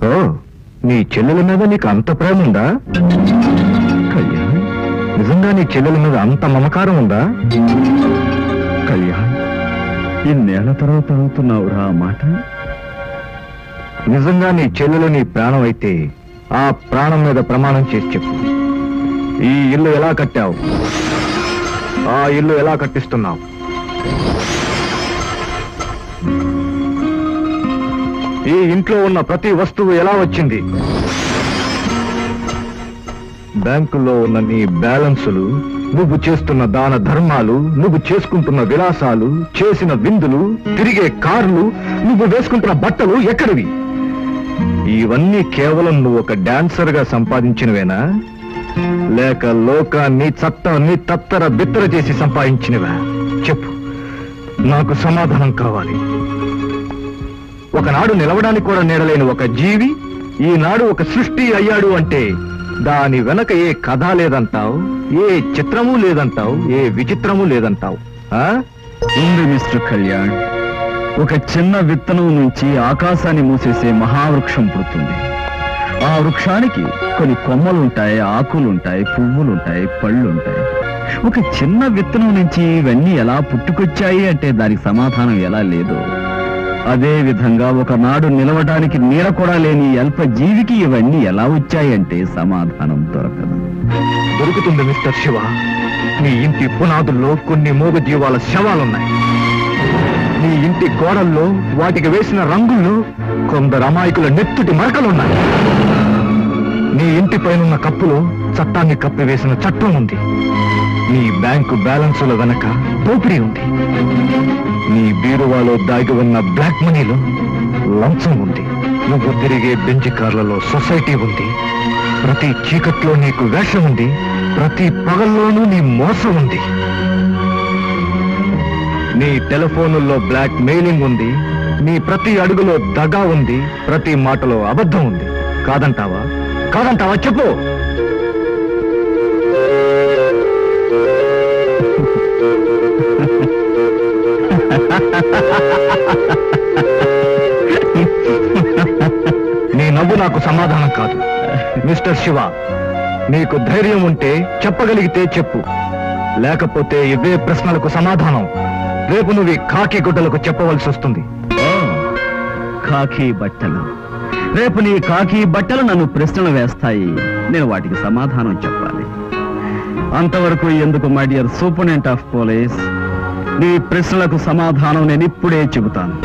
ఓ, నీ చెల్లెల మీద నీకు అంత ప్రేమ ఉందా కళ్యాణ్? నిజంగా నీ చెల్లెల మీద అంత మమకారం ఉందా కళ్యాణ్? ఇన్నేళ్ల తర్వాత అడుగుతున్నావురా ఆ మాట? నిజంగా నీ చెల్లెలు నీ ప్రాణం అయితే ఆ ప్రాణం మీద ప్రమాణం చేసి చెప్పు. ఈ ఇల్లు ఎలా కట్టావు? ఆ ఇల్లు ఎలా కట్టిస్తున్నావు? ఈ ఇంట్లో ఉన్న ప్రతి వస్తువు ఎలా వచ్చింది? బ్యాంకులో ఉన్న నీ బ్యాలెన్సులు, నువ్వు చేస్తున్న దాన ధర్మాలు, నువ్వు చేసుకుంటున్న విలాసాలు, చేసిన విందులు, తిరిగే కార్లు, నువ్వు వేసుకుంటున్న బట్టలు ఎక్కడివి? ఇవన్నీ కేవలం నువ్వు ఒక డాన్సర్ గా సంపాదించినవేనా, లేక లోకాన్ని చట్టాన్ని తత్తర బిత్తర చేసి సంపాదించినవా? చెప్పు, నాకు సమాధానం కావాలి. ఒకనాడు నిలవడానికి కూడా నీడలేని ఒక జీవి ఈనాడు ఒక సృష్టి అయ్యాడు అంటే దాని వెనక ఏ కథ లేదంటావు, ఏ చిత్రము లేదంటావు, ఏ విచిత్రము లేదంటావు. ఉంది మిస్టర్ కళ్యాణ్. ఒక చిన్న విత్తనం నుంచి ఆకాశాన్ని మూసేసే మహావృక్షం పుడుతుంది. ఆ వృక్షానికి కొన్ని కొమ్మలుంటాయి, ఆకులుంటాయి, పువ్వులుంటాయి, పళ్ళుంటాయి. ఒక చిన్న విత్తనం నుంచి ఇవన్నీ ఎలా పుట్టుకొచ్చాయి అంటే దానికి సమాధానం ఎలా లేదు. అదే విధంగా ఒకనాడు నిలవడానికి నీడ కూడా లేని అల్ప జీవికి ఇవన్నీ ఎలా వచ్చాయంటే సమాధానం దొరకదు. దొరుకుతుంది మిస్టర్ శివ. నీ ఇంటి పునాదుల్లో కొన్ని మూగ జీవాల శవాలున్నాయి. నీ ఇంటి గోడల్లో వాటికి వేసిన రంగుల్లో కొందరు అమాయకుల నెత్తుటి మరకలున్నాయి. నీ ఇంటి పైనున్న కప్పులో చట్టాన్ని కప్పివేసిన చట్టం ఉంది. నీ బ్యాంకు బ్యాలెన్సుల వెనక దోపిడీ ఉంది. నీ బీరువాలో దాగి ఉన్న బ్లాక్ మనీలో లంచం ఉంది. నువ్వు తిరిగే బెంచ్ కార్లలో సొసైటీ ఉంది. ప్రతి చీకట్లో నీకు వేషం ఉంది. ప్రతి పగల్లోనూ నీ మోసం ఉంది. నీ టెలిఫోనుల్లో బ్లాక్ మెయిలింగ్ ఉంది. నీ ప్రతి అడుగులో దగా ఉంది. ప్రతి మాటలో అబద్ధం ఉంది. కాదంటావా? కాదంటావా? చెప్పు. నీ నవ్వు నాకు సమాధానం కాదు. మిస్టర్ శివ, నీకు ధైర్యం ఉంటే చెప్పగలిగితే చెప్పు. లేకపోతే ఇవే ప్రశ్నలకు సమాధానం రేపు నువ్వు కాకి గుడ్డలకు చెప్పవలసి వస్తుంది. కాకి బట్టలు. రేపు నీ కాకి బట్టలు నన్ను ప్రశ్నలు వేస్తాయి. నేను వాటికి సమాధానం చెప్పాలి. అంతవరకు ఎందుకు my dear superintendent of police, నీ ప్రశ్నలకు సమాధానం నేను ఇప్పుడే చెబుతాను.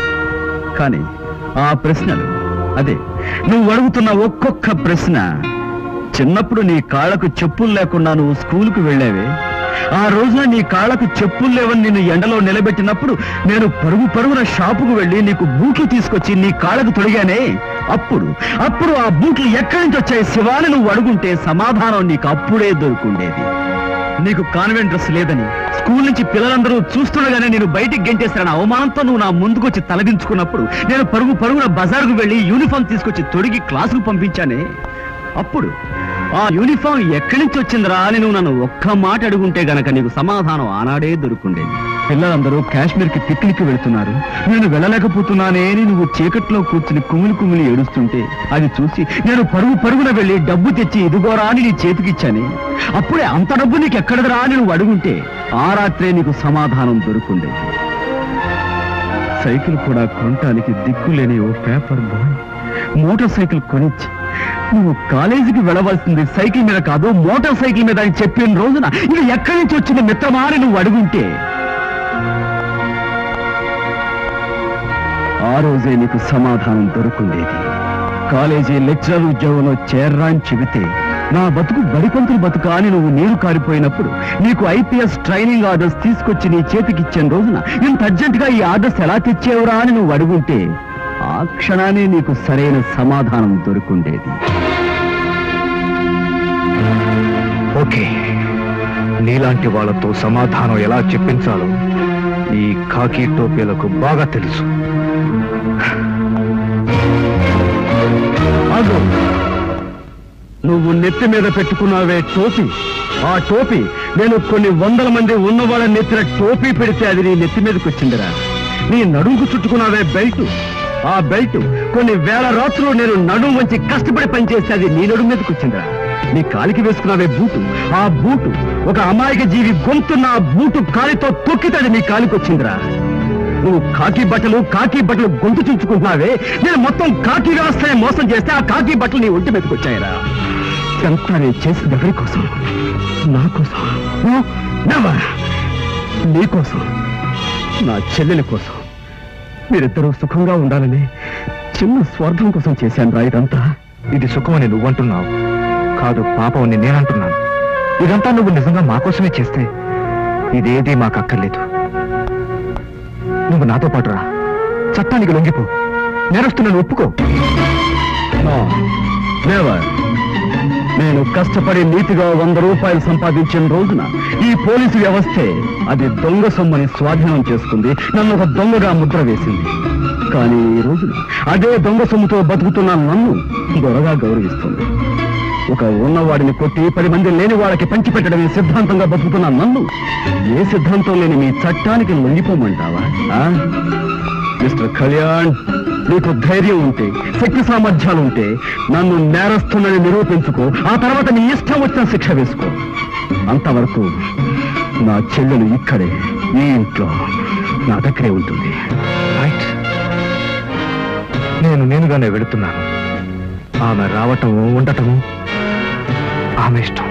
కానీ ఆ ప్రశ్నలు, అదే నువ్వు అడుగుతున్న ఒక్కొక్క ప్రశ్న, చిన్నప్పుడు నీ కాళ్ళకు చెప్పులు లేకుండా నువ్వు స్కూలుకు వెళ్ళావే, ఆ రోజున నీ కాళ్ళకు చెప్పులు లేవని నిన్ను ఎండలో నిలబెట్టినప్పుడు నేను పరుగున షాపుకు వెళ్ళి నీకు బూట్లు తీసుకొచ్చి నీ కాళ్ళకు తొడిగానే, అప్పుడు ఆ బూట్లు ఎక్కడి నుంచి వచ్చాయి శివాని నువ్వు అడుగుంటే సమాధానం నీకు అప్పుడే దొరుకుండేది. నీకు కాన్వెంట్ డ్రెస్ లేదని స్కూల్ నుంచి పిల్లలందరూ చూస్తుండగానే నేను బయటికి గెంటేస్తారని అవమానంతో నువ్వు నా ముందుకొచ్చి తలదించుకున్నప్పుడు నేను పరుగున బజార్కు వెళ్ళి యూనిఫామ్ తీసుకొచ్చి తొడిగి క్లాసుకు పంపించానే, అప్పుడు ఆ యూనిఫామ్ ఎక్కడి నుంచి వచ్చిందిరా అని నువ్వు నన్ను ఒక్క మాట అడుగుంటే గనక నీకు సమాధానం ఆనాడే దొరుకుండేది. పిల్లలందరూ కాశ్మీర్కి పిక్నిక్ వెళ్తున్నారు, నేను వెళ్ళలేకపోతున్నానే అని నువ్వు చీకట్లో కూర్చుని కుమిలి ఏడుస్తుంటే అది చూసి నేను పరుగున వెళ్ళి డబ్బు తెచ్చి ఇదిగోరా అని నీ చేతికిచ్చానే, అప్పుడే అంత డబ్బు నీకు ఎక్కడదరా అని నువ్వు అడుగుంటే ఆ రాత్రే నీకు సమాధానం దొరుకుండేది. సైకిల్ కూడా కొనటానికి దిక్కులేని ఓ పేపర్ బాయ్ మోటార్ సైకిల్ కొనిచ్చి నువ్వు కాలేజీకి వెళ్ళవలసింది సైకిల్ మీద కాదు మోటార్ సైకిల్ మీద అని చెప్పిన రోజున ఇది ఎక్కడి నుంచి వచ్చిన మిత్రమా అని నువ్వు అడుగుంటే ఆ రోజే నీకు సమాధానం దొరుకుండేది. కాలేజీ లెక్చరర్ ఉద్యోగంలో చేర్రా అని చెబితే నా బతుకు బడిపంతులు బతుక అని నువ్వు నీరు కారిపోయినప్పుడు నీకు ఐపీఎస్ ట్రైనింగ్ ఆర్డర్స్ తీసుకొచ్చి నీ చేతికిచ్చిన రోజున ఇంత అర్జెంటుగా ఈ ఆర్డర్స్ ఎలా తెచ్చేవరా అని నువ్వు అడుగుంటే ఆ క్షణాన్ని నీకు సరైన సమాధానం దొరుకుండేది. ఓకే, నీలాంటి వాళ్ళతో సమాధానం ఎలా చెప్పించాలో ఈ కాకి టోపీలకు బాగా తెలుసు. అదో నువ్వు నెత్తి మీద పెట్టుకున్నావే టోపీ, ఆ టోపీ నేను కొన్ని వందల మంది ఉన్నవాళ్ళ నెత్తిన టోపీ పెడితే అది నీ నెత్తి మీదకి వచ్చిందిరా. నీ నడుముకు చుట్టుకున్నావే బెల్ట్, ఆ బెల్ట్ కొన్ని వేల రాత్రులు నేను నడుము వంచి కష్టపడి పనిచేస్తే అది నీ నడుము మీదకి వచ్చిందిరా. నీ కాలికి వేసుకున్నావే బూటు, ఆ బూటు ఒక అమాయక జీవి గొంతున్న ఆ బూటు కాలితో తొక్కితే అది నీ కాలికి వచ్చిందిరా. నువ్వు కాకి బట్టలు గొంతు చుంచుకుంటున్నావే, నేను మొత్తం కాకి వ్యవస్థని మోసం చేస్తే ఆ కాకి బట్టలు నీ ఒంటి మీదకి వచ్చాయిరా. ఎంత నేను చేసింది ఎవరి కోసం? నా కోసం, నీకోసం, నా చెల్లెలి కోసం, మీరిద్దరూ సుఖంగా ఉండాలని చిన్న స్వార్థం కోసం చేశాను రా ఇదంతా. ఇది సుఖం అని నువ్వంటున్నావు, కాదు పాపం అని నేనంటున్నాను. ఇదంతా నువ్వు నిజంగా మా కోసమే చేస్తే ఇదేదీ మాకు అక్కర్లేదు. నువ్వు నాతో పాటు రా, చట్టానికి లొంగిపో, నేరస్తున్నాను ఒప్పుకో. నెవర్. నేను కష్టపడి నీతిగా 100 రూపాయలు సంపాదించిన రోజున ఈ పోలీసు వ్యవస్థే అది దొంగ సొమ్మని స్వాధీనం చేసుకుంది, నన్ను ఒక దొంగగా ముద్ర వేసింది. కానీ ఈ రోజున అదే దొంగ సొమ్ముతో బతుకుతున్న నన్ను దొరగా గౌరవిస్తుంది. ఒక ఉన్నవాడిని కొట్టి 10 మంది లేని వాళ్ళకి పంచిపెట్టడమే సిద్ధాంతంగా బతుకుతున్న నన్ను ఏ సిద్ధాంతం లేని మీ చట్టానికి లొంగిపోమంటావా? మిస్టర్ కళ్యాణ్, నీకు ధైర్యం ఉంటే, శక్తి సామర్థ్యాలు ఉంటే నన్ను నేరస్తున్నని నిరూపించుకో. ఆ తర్వాత నీ ఇష్టం వచ్చిన శిక్ష వేసుకో. అంతవరకు నా చెల్లెలు ఇక్కడే, ఈ ఇంట్లో నా దగ్గరే ఉంటుంది. నేనుగానే వెళుతున్నాను. ఆమె రావటము ఉండటము ఆమె ఇష్టం.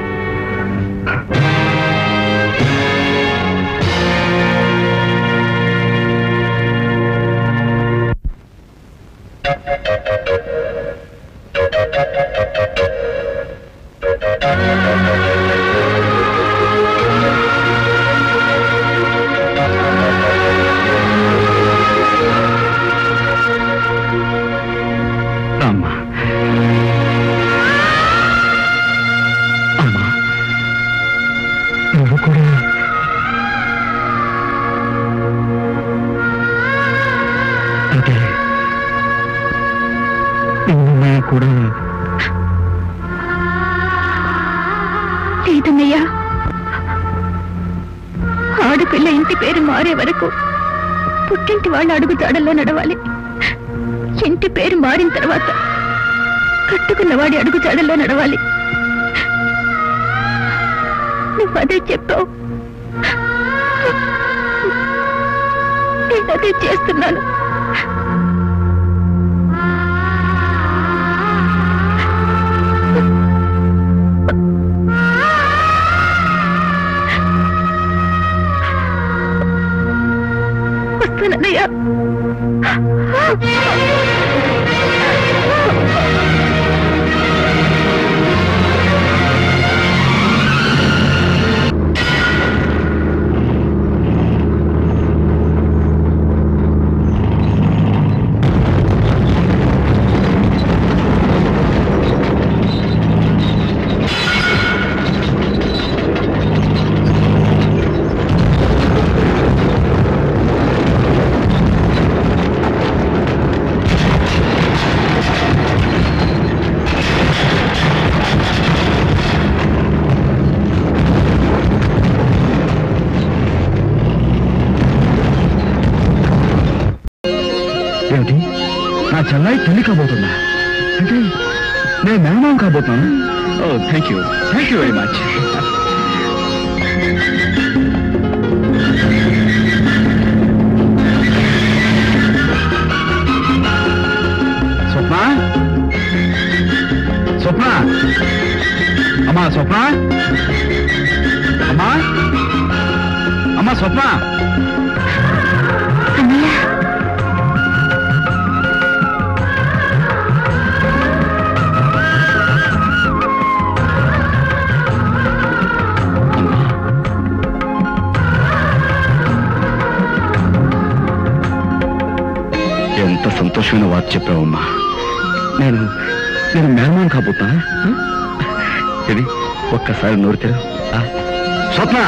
లేదన్నయ్యా, ఆడపిల్ల ఇంటి పేరు మారే వరకు పుట్టింటి వాళ్ళ అడుగు జాడల్లో నడవాలి. ఇంటి పేరు మారిన తర్వాత కట్టుకున్నవాడి అడుగు జాడల్లో నడవాలి. నువ్వు అదే చెప్పావు, నేను అదే చేస్తున్నాను. వస్తానన్నయ్యా. ఏమిటి, నా చెల్లాయి పెళ్లి కాబోతున్నా అంటే నేను మేనమామ కాబోతున్నాను? ఓ, థ్యాంక్ యూ వెరీ మచ్. స్వప్న, స్వప్న, అమ్మా స్వప్న, అమ్మా, అమ్మా స్వప్న. ఎంత సంతోషమైన వార్త చెప్పావమ్మా. నేను మేనమామ కాబోతున్నా. ఇది ఒక్కసారి నోరు తెరు. స్వప్న,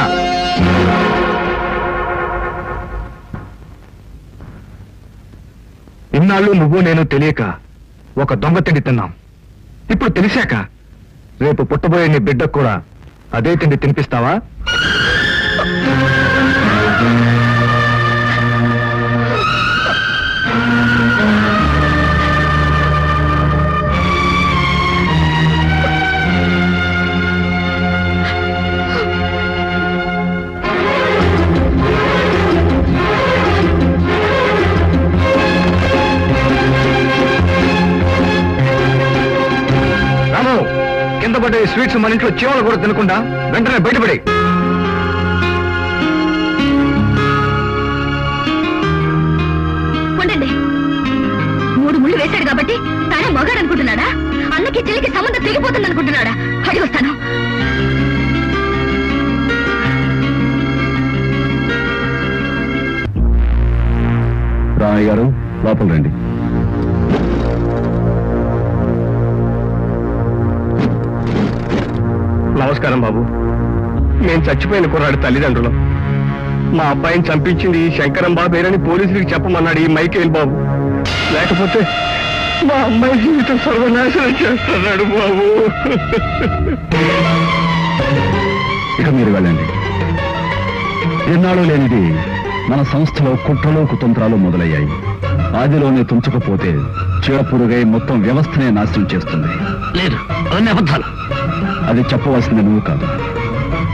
ఇన్నాళ్ళు నువ్వు నేను తెలియక ఒక దొంగ తిండి తిన్నాం. ఇప్పుడు తెలిసాక రేపు పుట్టబోయే నీ బిడ్డకు కూడా అదే తిండి తినిపిస్తావా? కింద పడ్డ స్వీట్స్ మన ఇంట్లో చీవలు కూడా తినకుండా వెంటనే బయటపడి. ఉండండి, 3 ముళ్ళు వేశాడు కాబట్టి తానే మగాడు అనుకుంటున్నాడా? అన్నకి చెల్లికి సంబంధం తెగిపోతుంది అనుకుంటున్నాడా? అడిగి వస్తాను. రామయ్య గారు, లోపల రండి. నమస్కారం బాబు. నేను చచ్చిపోయిన కుర్రాడి తల్లిదండ్రులు. మా అబ్బాయిని చంపించింది ఈ శంకరం బాబేనని పోలీసులకు చెప్పమన్నాడు ఈ మైకేల్ బాబు. లేకపోతే మా అమ్మాయి జీవితం సర్వనాశనం చేస్తున్నాడు బాబు. ఇక మీరు వెళ్ళండి. ఎన్నాళ్ళు లేనిది మన సంస్థలో కుట్రలు కుతంత్రాలు మొదలయ్యాయి. ఆదిలోనే తుంచకపోతే చీడపురుగై మొత్తం వ్యవస్థనే నాశనం చేస్తుంది. లేదు, అవన్నీ అబద్ధాలు. అది చెప్పవలసింది నువ్వు కాదు,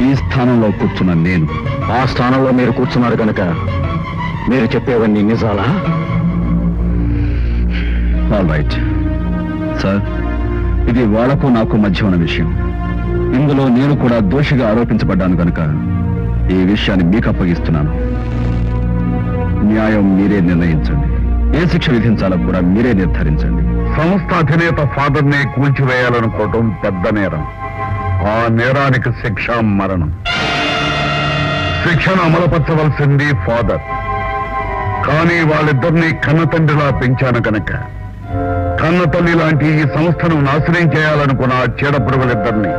ఈ స్థానంలో కూర్చున్న నేను. ఆ స్థానంలో మీరు కూర్చున్నారు కనుక మీరు చెప్పేవన్నీ నిజాలా? ఆల్ రైట్ సార్, ఇది వాళ్లకు నాకు మధ్య ఉన్న విషయం. ఇందులో నేను కూడా దోషిగా ఆరోపించబడ్డాను కనుక ఈ విషయాన్ని మీకు అప్పగిస్తున్నాను. న్యాయం మీరే నిర్ణయించండి. ఏ శిక్ష విధించాలో కూడా మీరే నిర్ధారించండి. సంస్థ అధినేత ఫాదర్ నే కూల్చివేయాలనుకోవటం పెద్ద నేరం. ఆ నేరానికి శిక్ష మరణం. శిక్షను అమలుపరచవలసింది ఫాదర్. కానీ వాళ్ళిద్దరినీ కన్నతండ్రిలా పెంచాను కనుక కన్నతల్లి లాంటి ఈ సంస్థను నాశనం చేయాలనుకున్న ఆ చీడపురుగులిద్దరినీ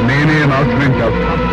నేనే నాశనం చేస్తాను.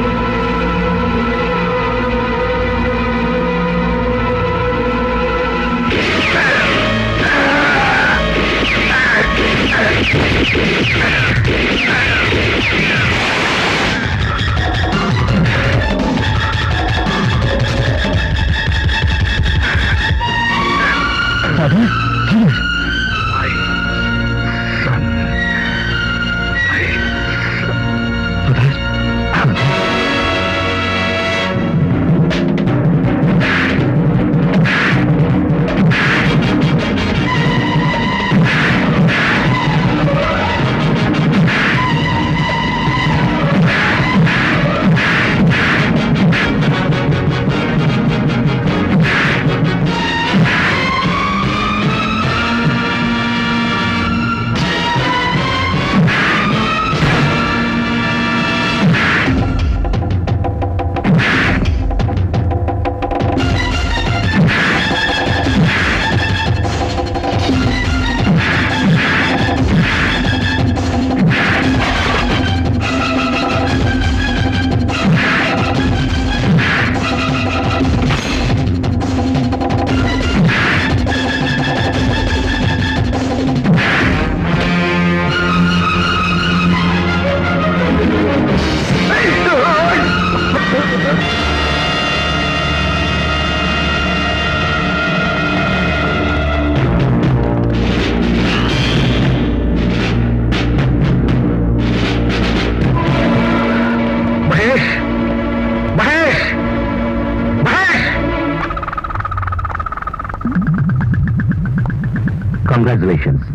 కంగ్రాచులేషన్స్.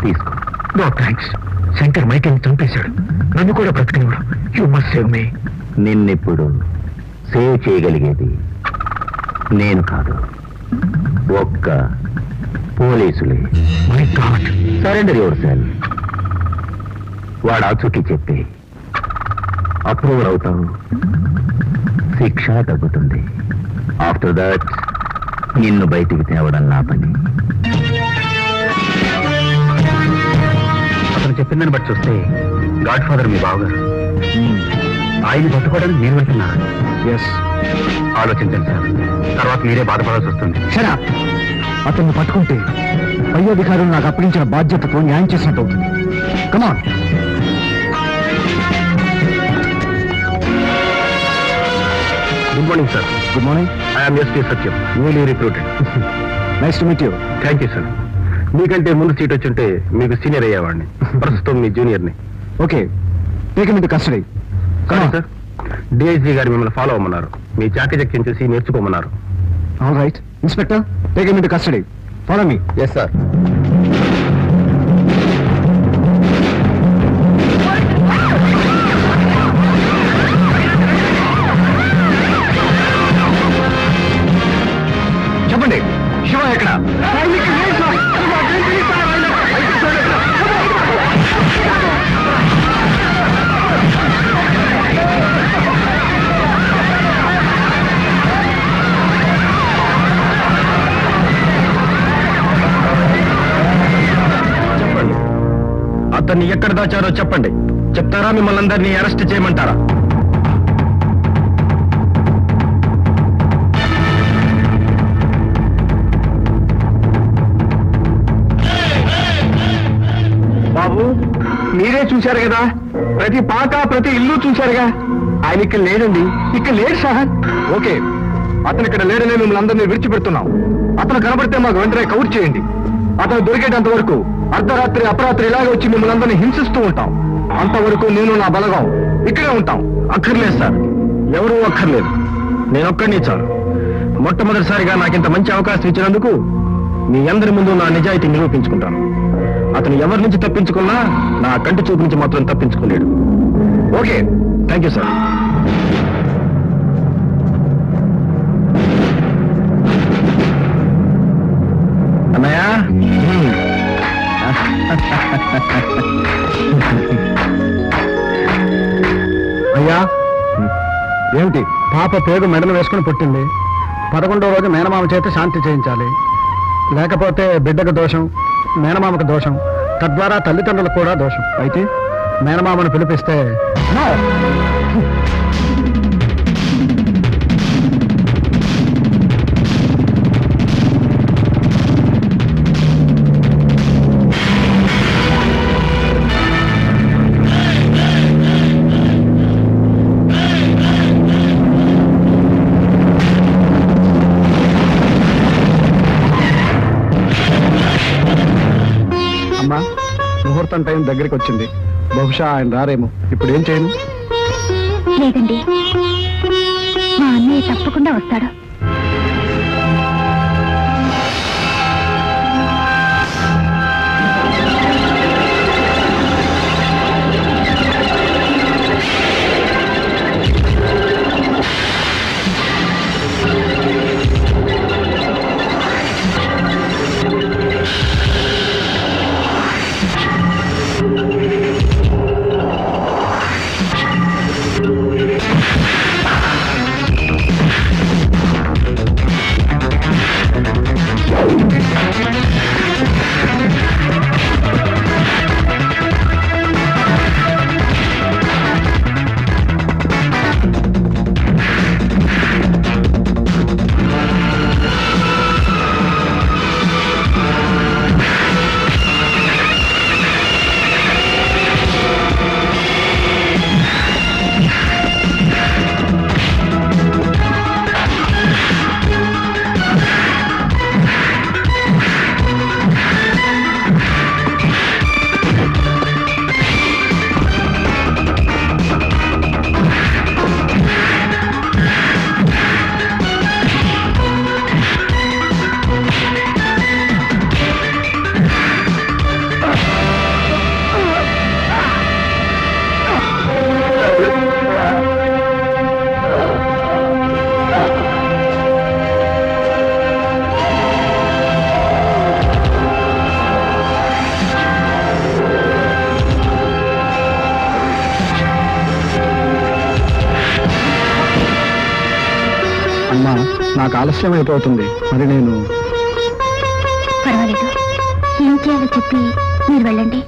తీసుకో. No thanks. శంకర్ మైకేల్ చంపేశాడు, నన్ను కూడా బ్రతికినవాడు. You must save me. నిన్నిప్పుడు సేవ్ చేయగలిగేది నేను కాదు, ఒక్క పోలీసులే. My god. Surrender yourself. వాడు ఆచూకీ చెప్పి అప్రూవల్ అవుతావు, శిక్ష తగ్గుతుంది. ఆఫ్టర్ దట్ నిన్ను బయటికి తేవడం నా పని. అతను చెప్పిందని బట్టి చూస్తే గాడ్ ఫాదర్ మీ బావగారు. ఆయన పట్టుకోవడానికి నేను వెళ్తున్నాను. ఎస్, ఆలోచించండి సార్, తర్వాత మీరే బాధపడాల్సి వస్తుంది. సరే, అతన్ని పట్టుకుంటే పై అధికారులు నాకు అప్పగించిన బాధ్యతతో న్యాయం చేసినట్టు అవుతుంది. Come on. Good morning sir. Good morning. I'm SP Satyam, newly recruited. Nice to meet you. Thank you sir. మీకంటే ముందు సీట్ వచ్చుంటే మీకు సీనియర్ అయ్యేవాడిని. ప్రస్తుతం మీ జూనియర్ని. Okay, take him into custody. Sir, DIG గారు మిమ్మల్ని ఫాలో అవ్వమన్నారు. మీ చాకచక్యం చేసి నేర్చుకోమన్నారు. All right inspector, take him into custody. Follow me. Yes sir. చెప్పండి, శివ ఎక్కడ? చెప్పండి, అతన్ని ఎక్కడ దాచారో చెప్పండి. చెప్తారా మిమ్మల్ని అందరినీ అరెస్ట్ చేయమంటారా? బాబు మీరే చూశారు కదా, ప్రతి పాక ప్రతి ఇల్లు చూశారుగా. ఆయన ఇక్కడ లేడండి, ఇక్కడ లేడు సార్. ఓకే, అతను ఇక్కడ లేడనే మిమ్మల్ని అందరినీ విడిచిపెడుతున్నాం. అతను కనబడితే మాకు వెంటనే కౌర్ చేయండి. అతను దొరికేటంత వరకు అర్ధరాత్రి అపరాత్రి ఇలాగే వచ్చి మిమ్మల్ని అందరినీ హింసిస్తూ ఉంటాం. అంతవరకు నేను నా బలగం ఇక్కడే ఉంటాం. అక్కర్లేదు సార్, ఎవరూ అక్కర్లేదు, నేనొక్కడిని చాలు. మొట్టమొదటిసారిగా నాకింత మంచి అవకాశం ఇచ్చినందుకు మీ అందరి ముందు నా నిజాయితీ నిరూపించుకుంటాను. అతను ఎవరి నుంచి తప్పించుకున్నా నా కంటి చూపు నుంచి మాత్రం తప్పించుకోలేడు. Okay, thank you sir. అన్నయ్య, అయ్యా ఏమిటి? పాప పేరు మెడలు వేసుకుని పుట్టింది. 11వ రోజు మేనమామ చేత శాంతి చేయించాలి. లేకపోతే బిడ్డకు దోషం, మేనమామకు దోషం, తద్వారా తల్లిదండ్రులకు కూడా దోషం. అయితే మేనమామను పిలిపిస్తే ముహూర్తం టైం దగ్గరికి వచ్చింది. బహుశా ఆయన రారేమో. ఇప్పుడు ఏం చేయను? లేదండి, మా అన్నయ్య తప్పకుండా వస్తాడు. నాకు ఆలస్యం అయిపోతుంది. మరి నేను పర్వాలేదు, ఏం చేయాలో చెప్పి మీరు వెళ్ళండి.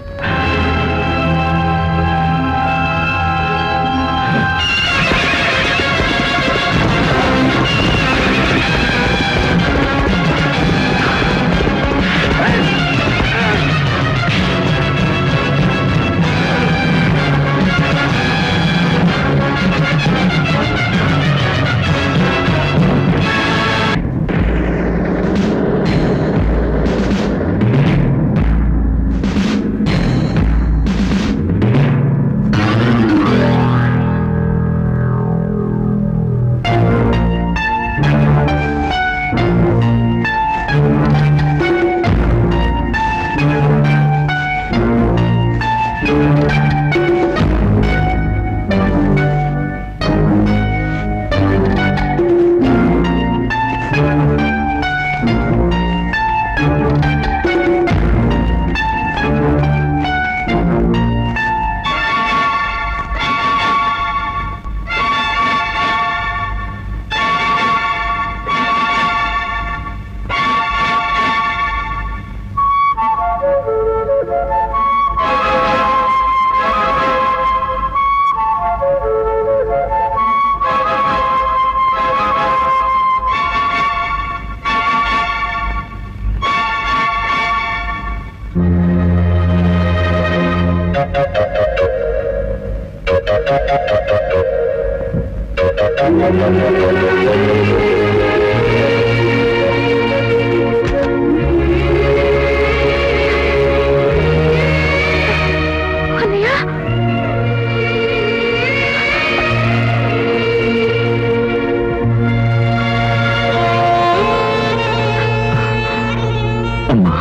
అమ్మా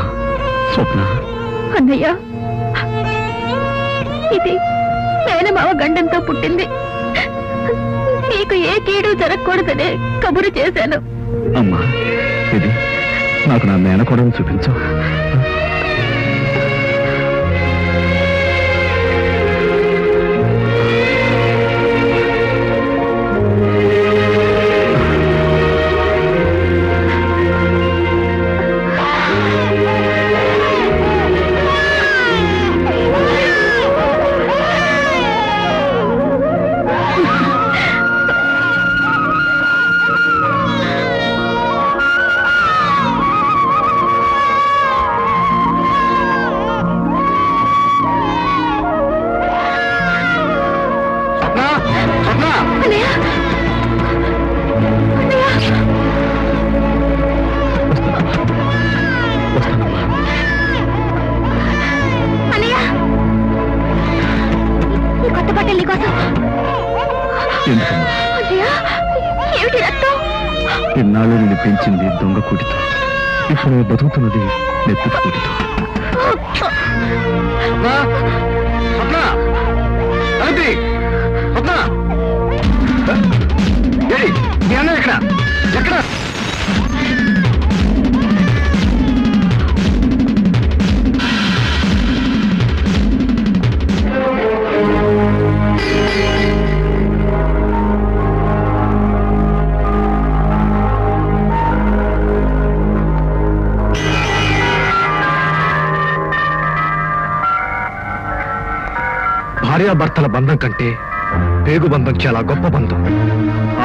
స్వప్న. అన్నయ్య, ఇది మేనమావ గండంతో పుట్టింది. నీకు ఏ కీడు జరగకూడదనే కబురు చేశాను. అమ్మా ఇది నాకు నా మేనకోడను చూపించు. ఇన్నాళ్ళు నిన్ను పెంచింది దొంగ కూటితో, ఇప్పుడు బతుకుతున్నది నెత్తుటి కూటితో. ఎక్కడ ఎక్కడ భార్యాభర్తల బంధం కంటే పేగు బంధం చాలా గొప్ప బంధం.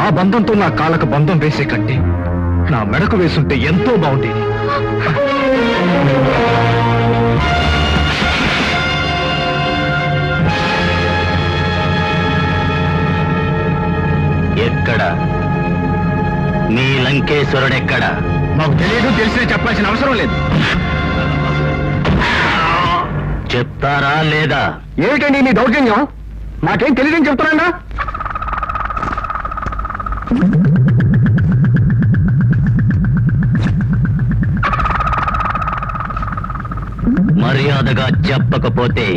ఆ బంధంతో నా కాళ్ళకు బంధం వేసే కంటే నా మెడకు వేసుంటే ఎంతో బాగుండేది. ఎక్కడ నీ లంకేశ్వరుడెక్కడ? మాకు తెలియదు, తెలిసినా చెప్పాల్సిన అవసరం లేదు. చెప్తారా లేదా? ఏమిటండి నీ దౌర్జన్యం? నాకేం తెలియదని చెప్తున్నానా? మర్యాదగా చెప్పకపోతే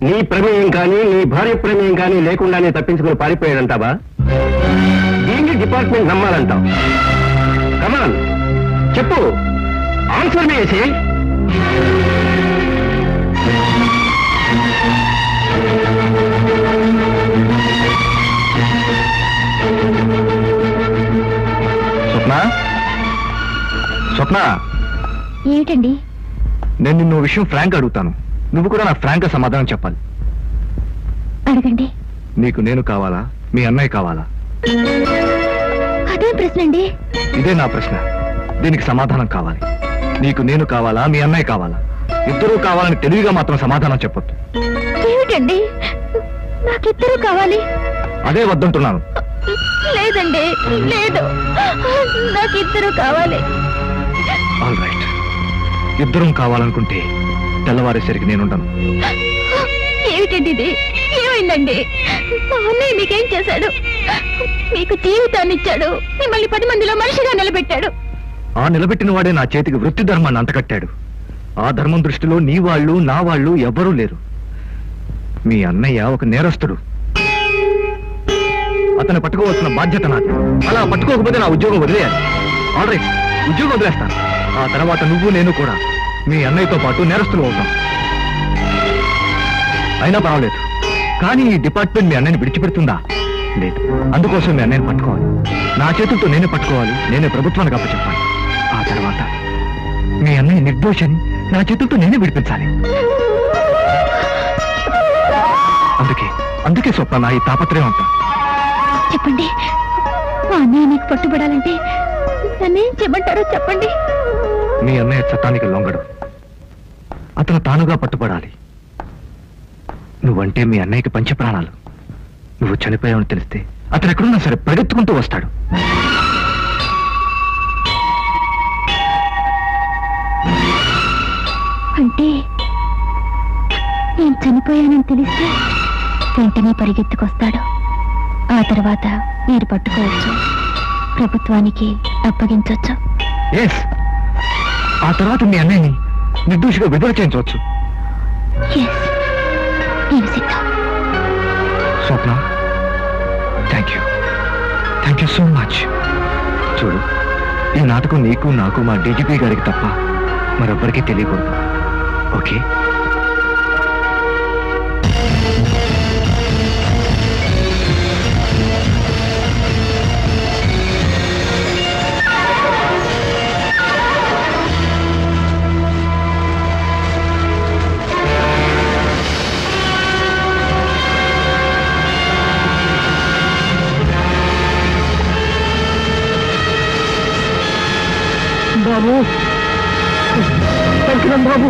నీ ప్రమేయం కానీ నీ భార్య ప్రమేయం కానీ లేకుండానే తప్పించుకుని పారిపోయాడంటావా? దీన్ని డిపార్ట్మెంట్ నమ్మాలంటావు? కమాన్ చెప్పు, ఆన్సర్ చేసి. స్వప్న, స్వప్న, ఏమిటండి? నేను నిన్ను విషయం ఫ్రాంక్ అడుగుతాను, నువ్వు కూడా నా ఫ్రాంక్ గా సమాధానం చెప్పాలి. అడగండి. నీకు నేను కావాలా, మీ అన్నయ్య కావాలా? అదేం ప్రశ్న అండి? ఇదే నా ప్రశ్న. దీనికి సమాధానం కావాలి. నీకు నేను కావాలా, మీ అన్నయ్య కావాలా? ఇద్దరూ కావాలని తెలివిగా మాత్రం సమాధానం చెప్పొద్దు. ఏమిటండి, నాకిద్దరు కావాలి. అదే వద్దంటున్నాను. లేదండి, లేదు, నాకిద్దరు కావాలి. ఆల్ రైట్, ఇద్దరం కావాలనుకుంటే తెల్లవారేసరికి నేనుండను. ఏమిటండి ఇది? ఏమైందండి? మా అన్నయ్య మీకేం చేశాడు? మీకు జీవితాన్ని ఇచ్చాడు, మిమ్మల్ని 10 మందిలో మనిషిగా నిలబెట్టాడు. ఆ నిలబెట్టిన వాడే నా చేతికి వృత్తి ధర్మాన్ని అంటకట్టాడు. ఆ ధర్మం దృష్టిలో నీ వాళ్ళు నా వాళ్ళు ఎవ్వరూ లేరు. మీ అన్నయ్య ఒక నేరస్తుడు. అతను పట్టుకోవాల్సిన బాధ్యత నాది. అలా పట్టుకోకపోతే నా ఉద్యోగం వదిలేయాలి. ఆల్ రైట్, ఉద్యోగం వదిలేస్తాను. ఆ తర్వాత నువ్వు నేను కూడా మీ అన్నయ్యతో పాటు నేరస్తులు అవుతాం. అయినా పర్వాలేదు, కానీ ఈ డిపార్ట్మెంట్ మీ అన్నయ్యని విడిచిపెడుతుందా? లేదు. అందుకోసం మీ అన్నయ్యని పట్టుకోవాలి. నా చేతులతో నేనే పట్టుకోవాలి, నేనే ప్రభుత్వానికి అప్పచెప్పాలి. ఆ తర్వాత మీ అన్నయ్య నిర్దోషని నా చేతులతో నేనే విడిపించాలి. అందుకే స్వప్న నా ఈ తాపత్రయం అంతా. చెప్పండి, మా అన్నయ్య నీకు పట్టుబడాలంటే నన్నేం చెప్పంటారో చెప్పండి. మీ అన్నయ్య చట్టానికి లొంగడు. అతను తానుగా పట్టుబడాలి. నువ్వంటే మీ అన్నయ్యకి పంచప్రాణాలు. నువ్వు చనిపోయావని తెలిస్తే అతను ఎక్కడున్నా సరే పరిగెత్తుకుంటూ వస్తాడు. అంటే నేను చనిపోయానని తెలిస్తే వెంటనే పరిగెత్తుకొస్తాడు. ఆ తర్వాత మీరు పట్టుకోవచ్చు, ప్రభుత్వానికి అప్పగించవచ్చు. ఎస్, ఆ తర్వాత మీ అన్నయ్యని నిర్దోషిగా విడుదల చేయించవచ్చు. ఎస్, నేను సిద్ధం. స్వప్న, థ్యాంక్ యూ సో మచ్. చూడు, ఈ నాటకం నీకు నాకు మా డీజీపీ గారికి తప్ప మరొబ్బరికి తెలియకూడదు. ఓకే? బాబు, బాబు,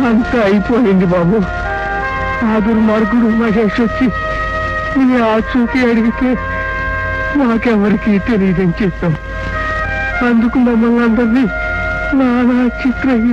అంతా అయిపోయింది బాబు. ఆ దుర్మార్గుడు మహేష్ వచ్చి నీ ఆచూకీ అడిగితే నాకెవరికి తెలియదని చెప్పాం. అందుకు మమ్మల్ని అందరినీ నానా చిత్రయ్య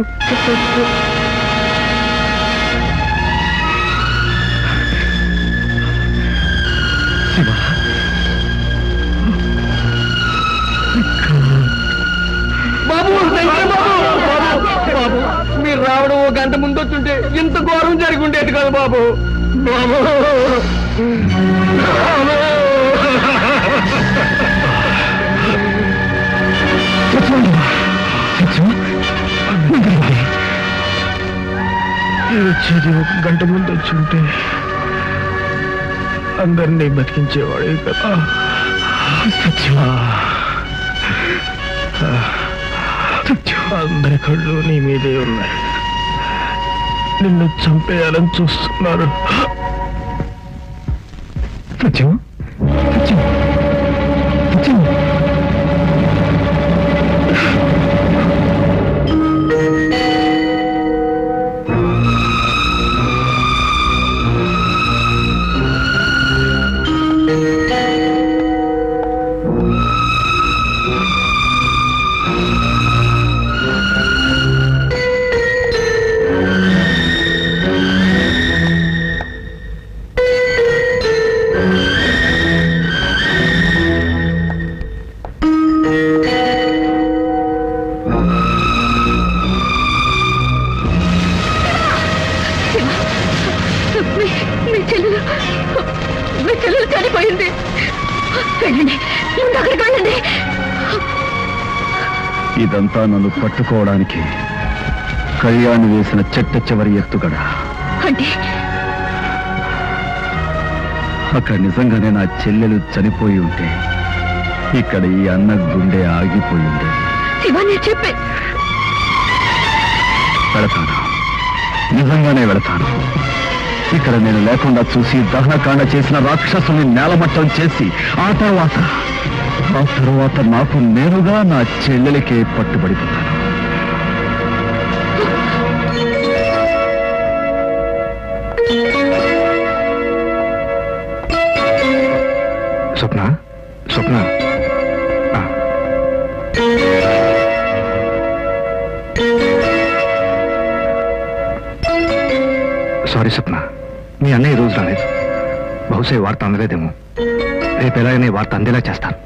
మీరు రావడం ఒక గంట ముందు వచ్చుంటే ఇంత ఘోరం జరిగి ఉండేది కదా బాబు. వచ్చేది ఒక గంట ముందు వచ్చుంటే అందరినీ బతికించేవాడే కదా. సత్యమా, అందరి కళ్ళు నీ మీదే ఉన్నాయి. నిన్ను చంపేయాలని చూస్తున్నారు. సత్యం, సత్యం, సత్యం. మీ చెల్లెలు చనిపోయింది. వెళ్ళండి, ముందు అక్కడికి వెళ్ళండి. ఇదంతా నన్ను పట్టుకోవడానికి కళ్యాణి వేసిన చెట్ట చివరి ఎత్తుగడ. అంటే అక్కడ నిజంగానే నా చెల్లెలు చనిపోయి ఉంటే ఇక్కడ ఈ అన్న గుండె ఆగిపోయింది. శివాని చెప్పే వెళతాను, నిజంగానే వెళతాను. ఇక్కడ నేను లేకుండా చూసి దహనకాండ చేసిన రాక్షసుని నేలమట్టం చేసి ఆ తర్వాత నాకు నేనుగా నా చెల్లెలికే పట్టుబడిపోతాను. స్వప్న సారీ స్వప్న, మీ అన్నయ్య రోజు రాలేదు. బహుశా ఈ వార్త అందలేదేమో. రేపు ఎలాగైనా ఈ వార్త అందేలా చేస్తాను.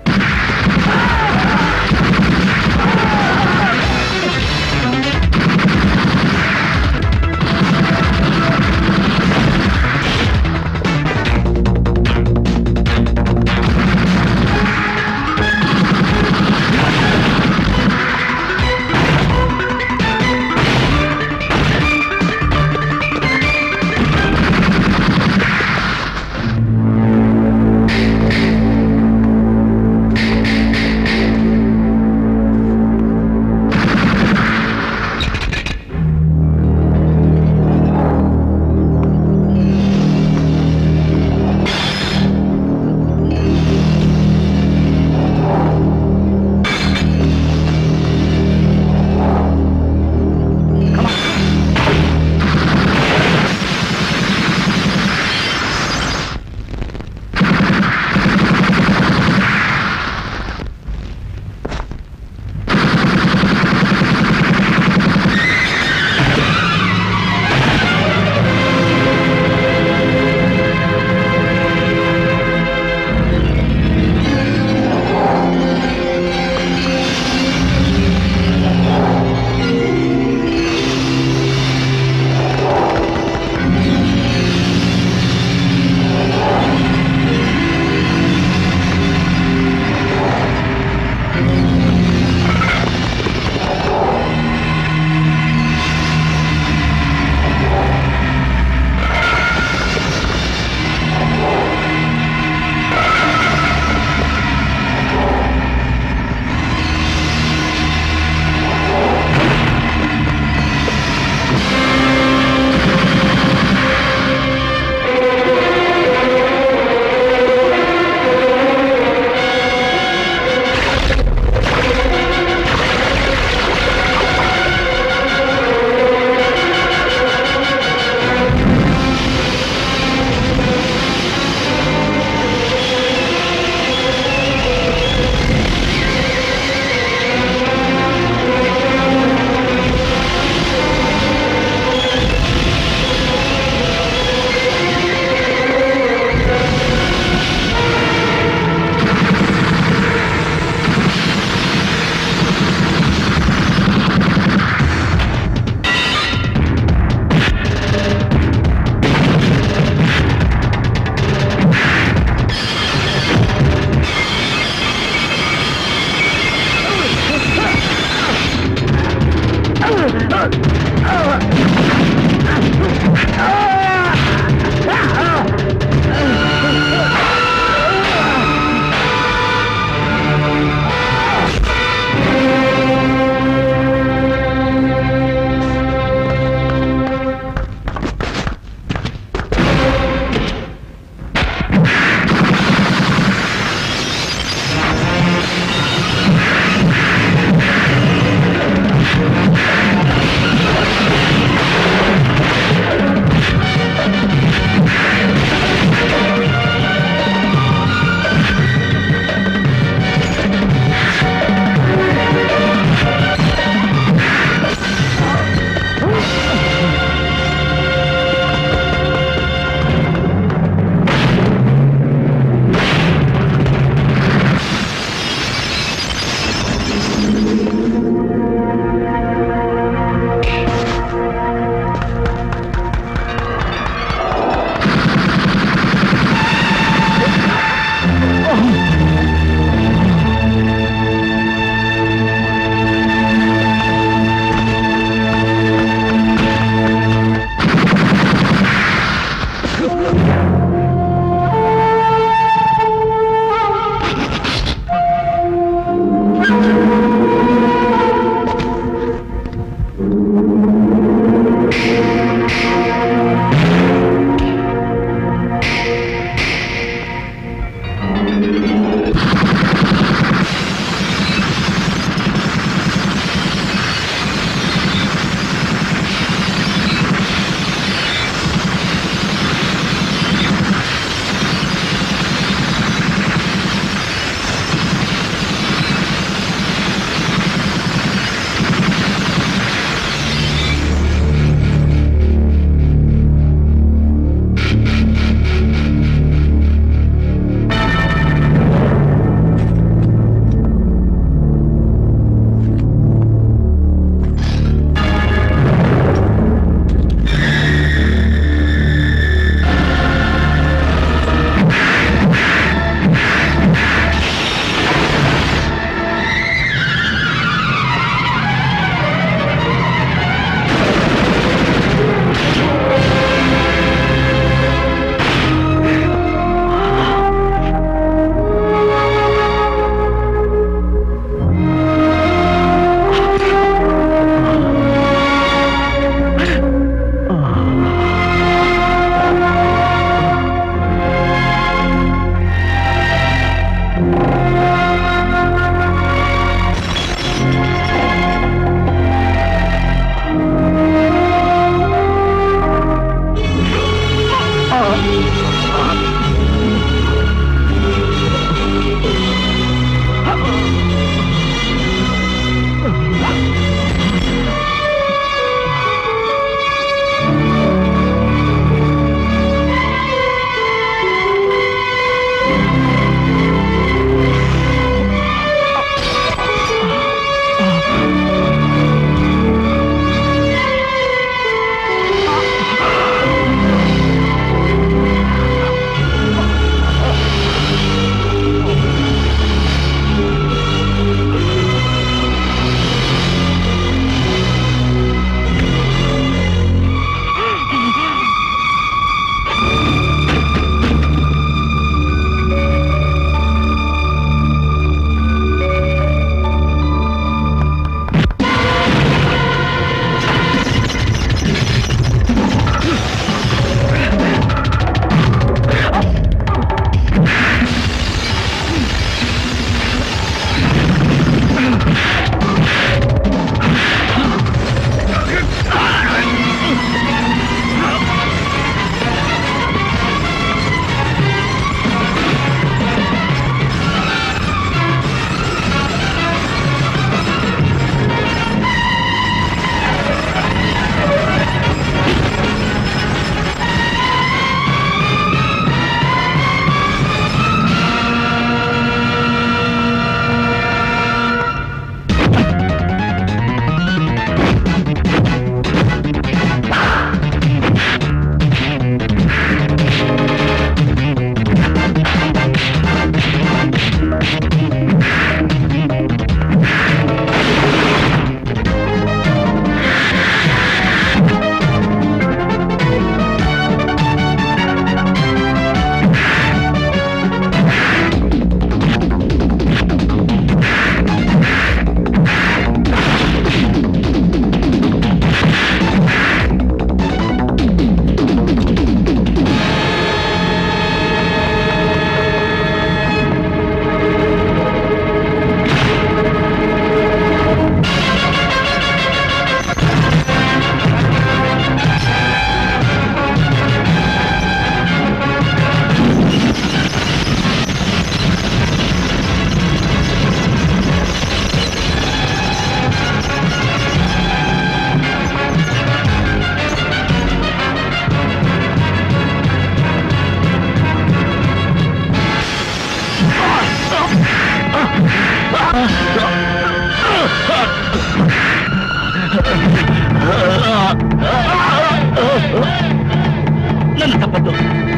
నన్ను తప్పద్దు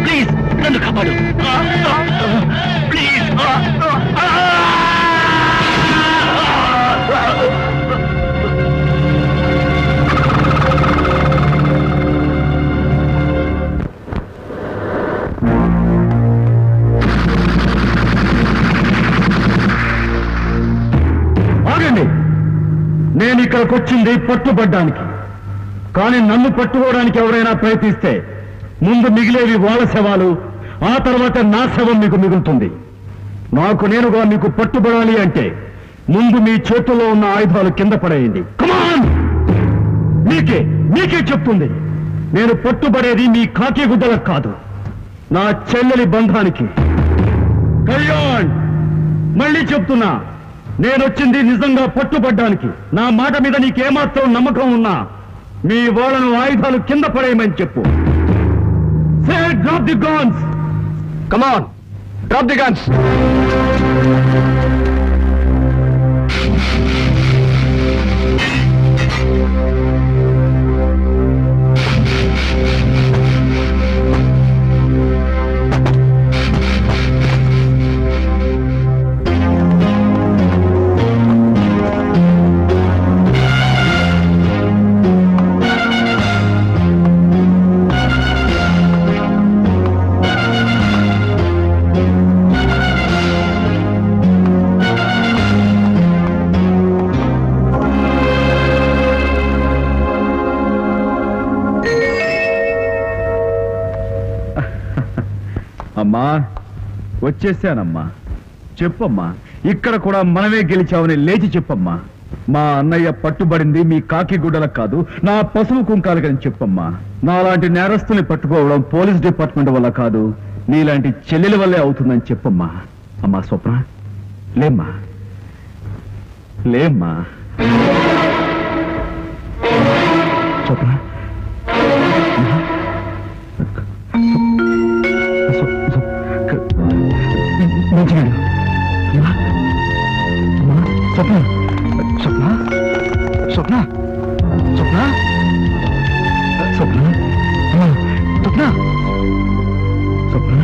ప్లీజ్, నన్ను కాపాడు ప్లీజ్. ఆగండి, నేను ఇక్కడికి వచ్చింది పట్టుబడ్డానికి. కానీ నన్ను పట్టుకోవడానికి ఎవరైనా ప్రయత్నిస్తే ముందు మిగిలేవి వాళ్ళ శవాలు, ఆ తర్వాత నా శవం మీకు మిగులుతుంది. నాకు నేనుగా మీకు పట్టుబడాలి అంటే ముందు మీ చేతుల్లో ఉన్న ఆయుధాలు కింద పడేయండి. కమాన్! మీకే చెప్తుంది. నేను పట్టుబడేది మీ కాకి గుడ్డలకు కాదు, నా చెల్లెలి బంధానికి. కళ్యాణ్, మళ్ళీ చెప్తున్నా, నేనొచ్చింది నిజంగా పట్టుబడ్డానికి. నా మాట మీద నీకేమాత్రం నమ్మకం ఉన్నా మీ వాళ్ళను ఆయుధాలు కింద పడేయమని చెప్పు. Say, drop the guns. Come on, drop the guns. అమ్మా, వచ్చేసానమ్మా. చెప్పమ్మా, ఇక్కడ కూడా మనమే గెలిచామని లేచి చెప్పమ్మా. మా అన్నయ్య పట్టుబడింది మీ కాకి గుడ్డలకు కాదు, నా పసుపు కుంకాలకని చెప్పమ్మా. నాలాంటి నేరస్తుల్ని పట్టుకోవడం పోలీస్ డిపార్ట్మెంట్ వల్ల కాదు, నీలాంటి చెల్లెల వల్లే అవుతుందని చెప్పమ్మా. అమ్మా స్వప్న, లేమ్మా లేమ్మా. స్వప్న, స్వప్న స్వప్న స్వప్న స్వప్న స్వప్న స్వప్న స్వప్న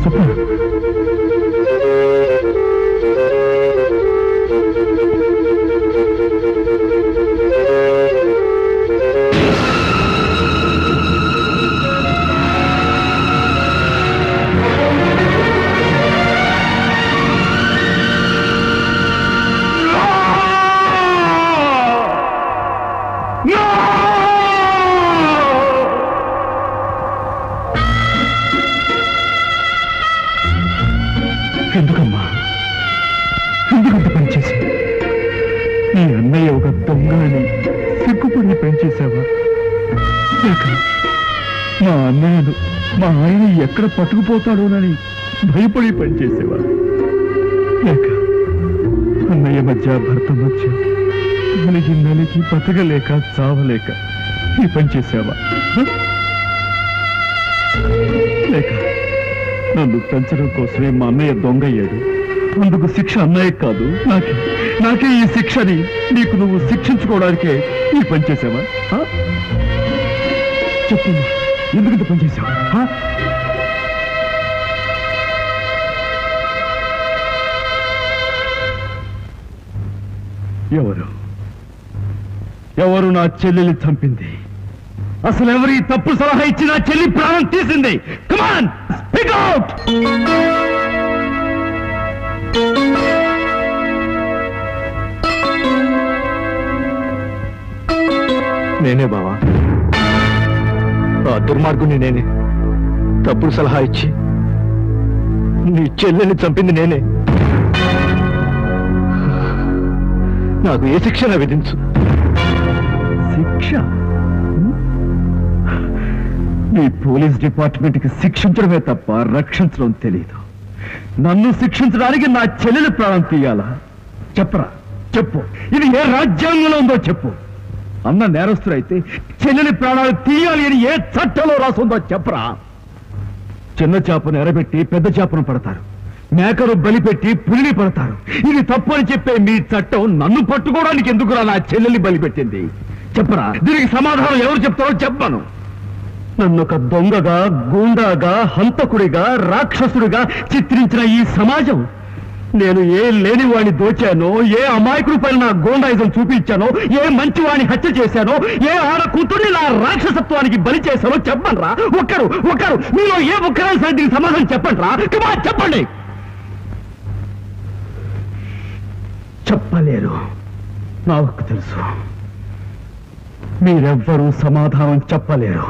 స్వప్న ఎందుకమ్మా, ఎందుకంత పనిచేసి నీ అన్నయ్య ఒక దొంగ అని సిగ్గుపడి పనిచేశావా? లేక మా అన్నయ్యను మా ఆయన ఎక్కడ పట్టుకుపోతాడోనని భయపడి పనిచేసేవా? లేక అన్నయ్య మధ్య భర్త మధ్య నలిగి బతకలేక చావలేక ఈ పనిచేసావా? లేక నన్ను పెంచడం కోసమే మా అన్నయ్య దొంగయ్యాడు, అందుకు శిక్ష అన్నయ్య కాదు నాకే ఈ శిక్షని నీకు నువ్వు శిక్షించుకోవడానికే ఈ పని చేసావా? చెప్పు, ఎందుకంత పని చేసావా? ఎవరు నా చెల్లెలి చంపింది? అసలు ఎవరి తప్పు సలహా ఇచ్చి నా చెల్లి ప్రాణం తీసింది? కమాన్, స్పీక్ అవుట్. నేనే బావా, ఆ దుర్మార్గుని నేనే. తప్పుడు సలహా ఇచ్చి నీ చెల్లెల్ని చంపింది నేనే. నాకు ఏ శిక్షణ విధించు. శిక్ష? నీ పోలీస్ డిపార్ట్మెంట్ కి శిక్షించడమే తప్ప రక్షించడం తెలియదు. నన్ను శిక్షించడానికి నా చెల్లెలి ప్రాణం తీయాలా? చెప్పరా, చెప్పు. ఇది ఏ రాజ్యాంగంలో ఉందో చెప్పు. అన్న నేరస్తుడైతే చెల్లెలి ప్రాణాలు తీయాలి అని ఏ చట్టంలో రాసుందో చెప్పరా. చిన్న చేపను ఎరబెట్టి పెద్ద చేపను పడతారు, మేకను బలిపెట్టి పులిని పడతారు. ఇది తప్పు అని చెప్పే మీ చట్టం నన్ను పట్టుకోవడానికి ఎందుకురా నా చెల్లెల్ని బలిపెట్టింది? చెప్పరా. దీనికి సమాధానం ఎవరు చెప్తారో చెప్పను. నన్నొక దొంగగా, గూండాగా, హంతకుడిగా, రాక్షసుడిగా చిత్రించిన ఈ సమాజం, నేను ఏ లేనివాణ్ణి దోచానో, ఏ అమాయకుడి పైన నా గోండాయిజం చూపించానో, ఏ మంచివాణ్ణి హత్య చేశానో, ఏ ఆడ కూతుర్ని నా రాక్షసత్వానికి బలి చేశానో చెప్పండి రా. ఒక్కరు మీలో ఏ ఒక్కరైనా సరే దీనికి సమాధానం చెప్పండి రా. చెప్పండి. చెప్పలేరు, నాకు తెలుసు. మీరెవ్వరూ సమాధానం చెప్పలేరు.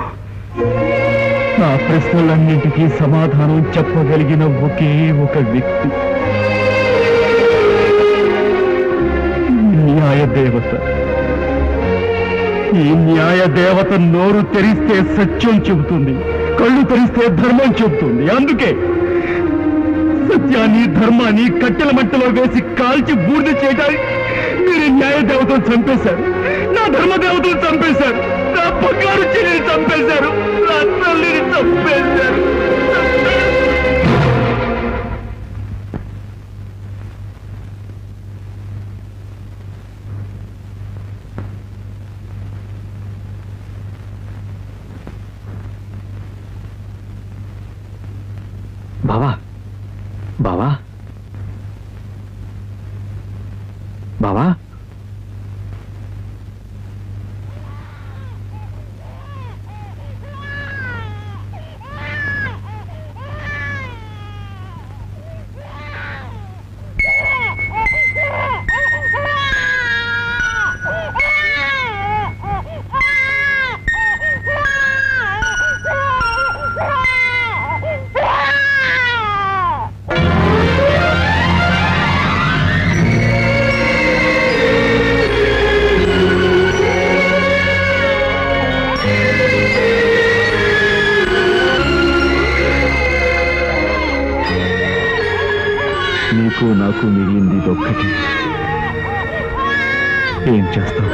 నా ప్రశ్నలన్నింటికీ సమాధానం చెప్పగలిగిన ఒకే ఒక వ్యక్తి, న్యాయ దేవత. ఈ న్యాయ దేవత నోరు తెరిస్తే సత్యం చెబుతుంది, కళ్ళు తెరిస్తే ధర్మం చెబుతుంది. అందుకే సత్యాన్ని ధర్మాన్ని కట్టెల మట్టలో వేసి కాల్చి బూడిద చేయడానికి మీరు న్యాయ దేవతను చంపేశారు, నా ధర్మ దేవతను చంపేశారు, నా పక్కారు చెల్లిని చంపేశారు, నా తల్లిని చంపేశారు. బావా బావా బావా నీకు నాకు మిగిలింది ఒక్కటి. ఏం చేస్తావు?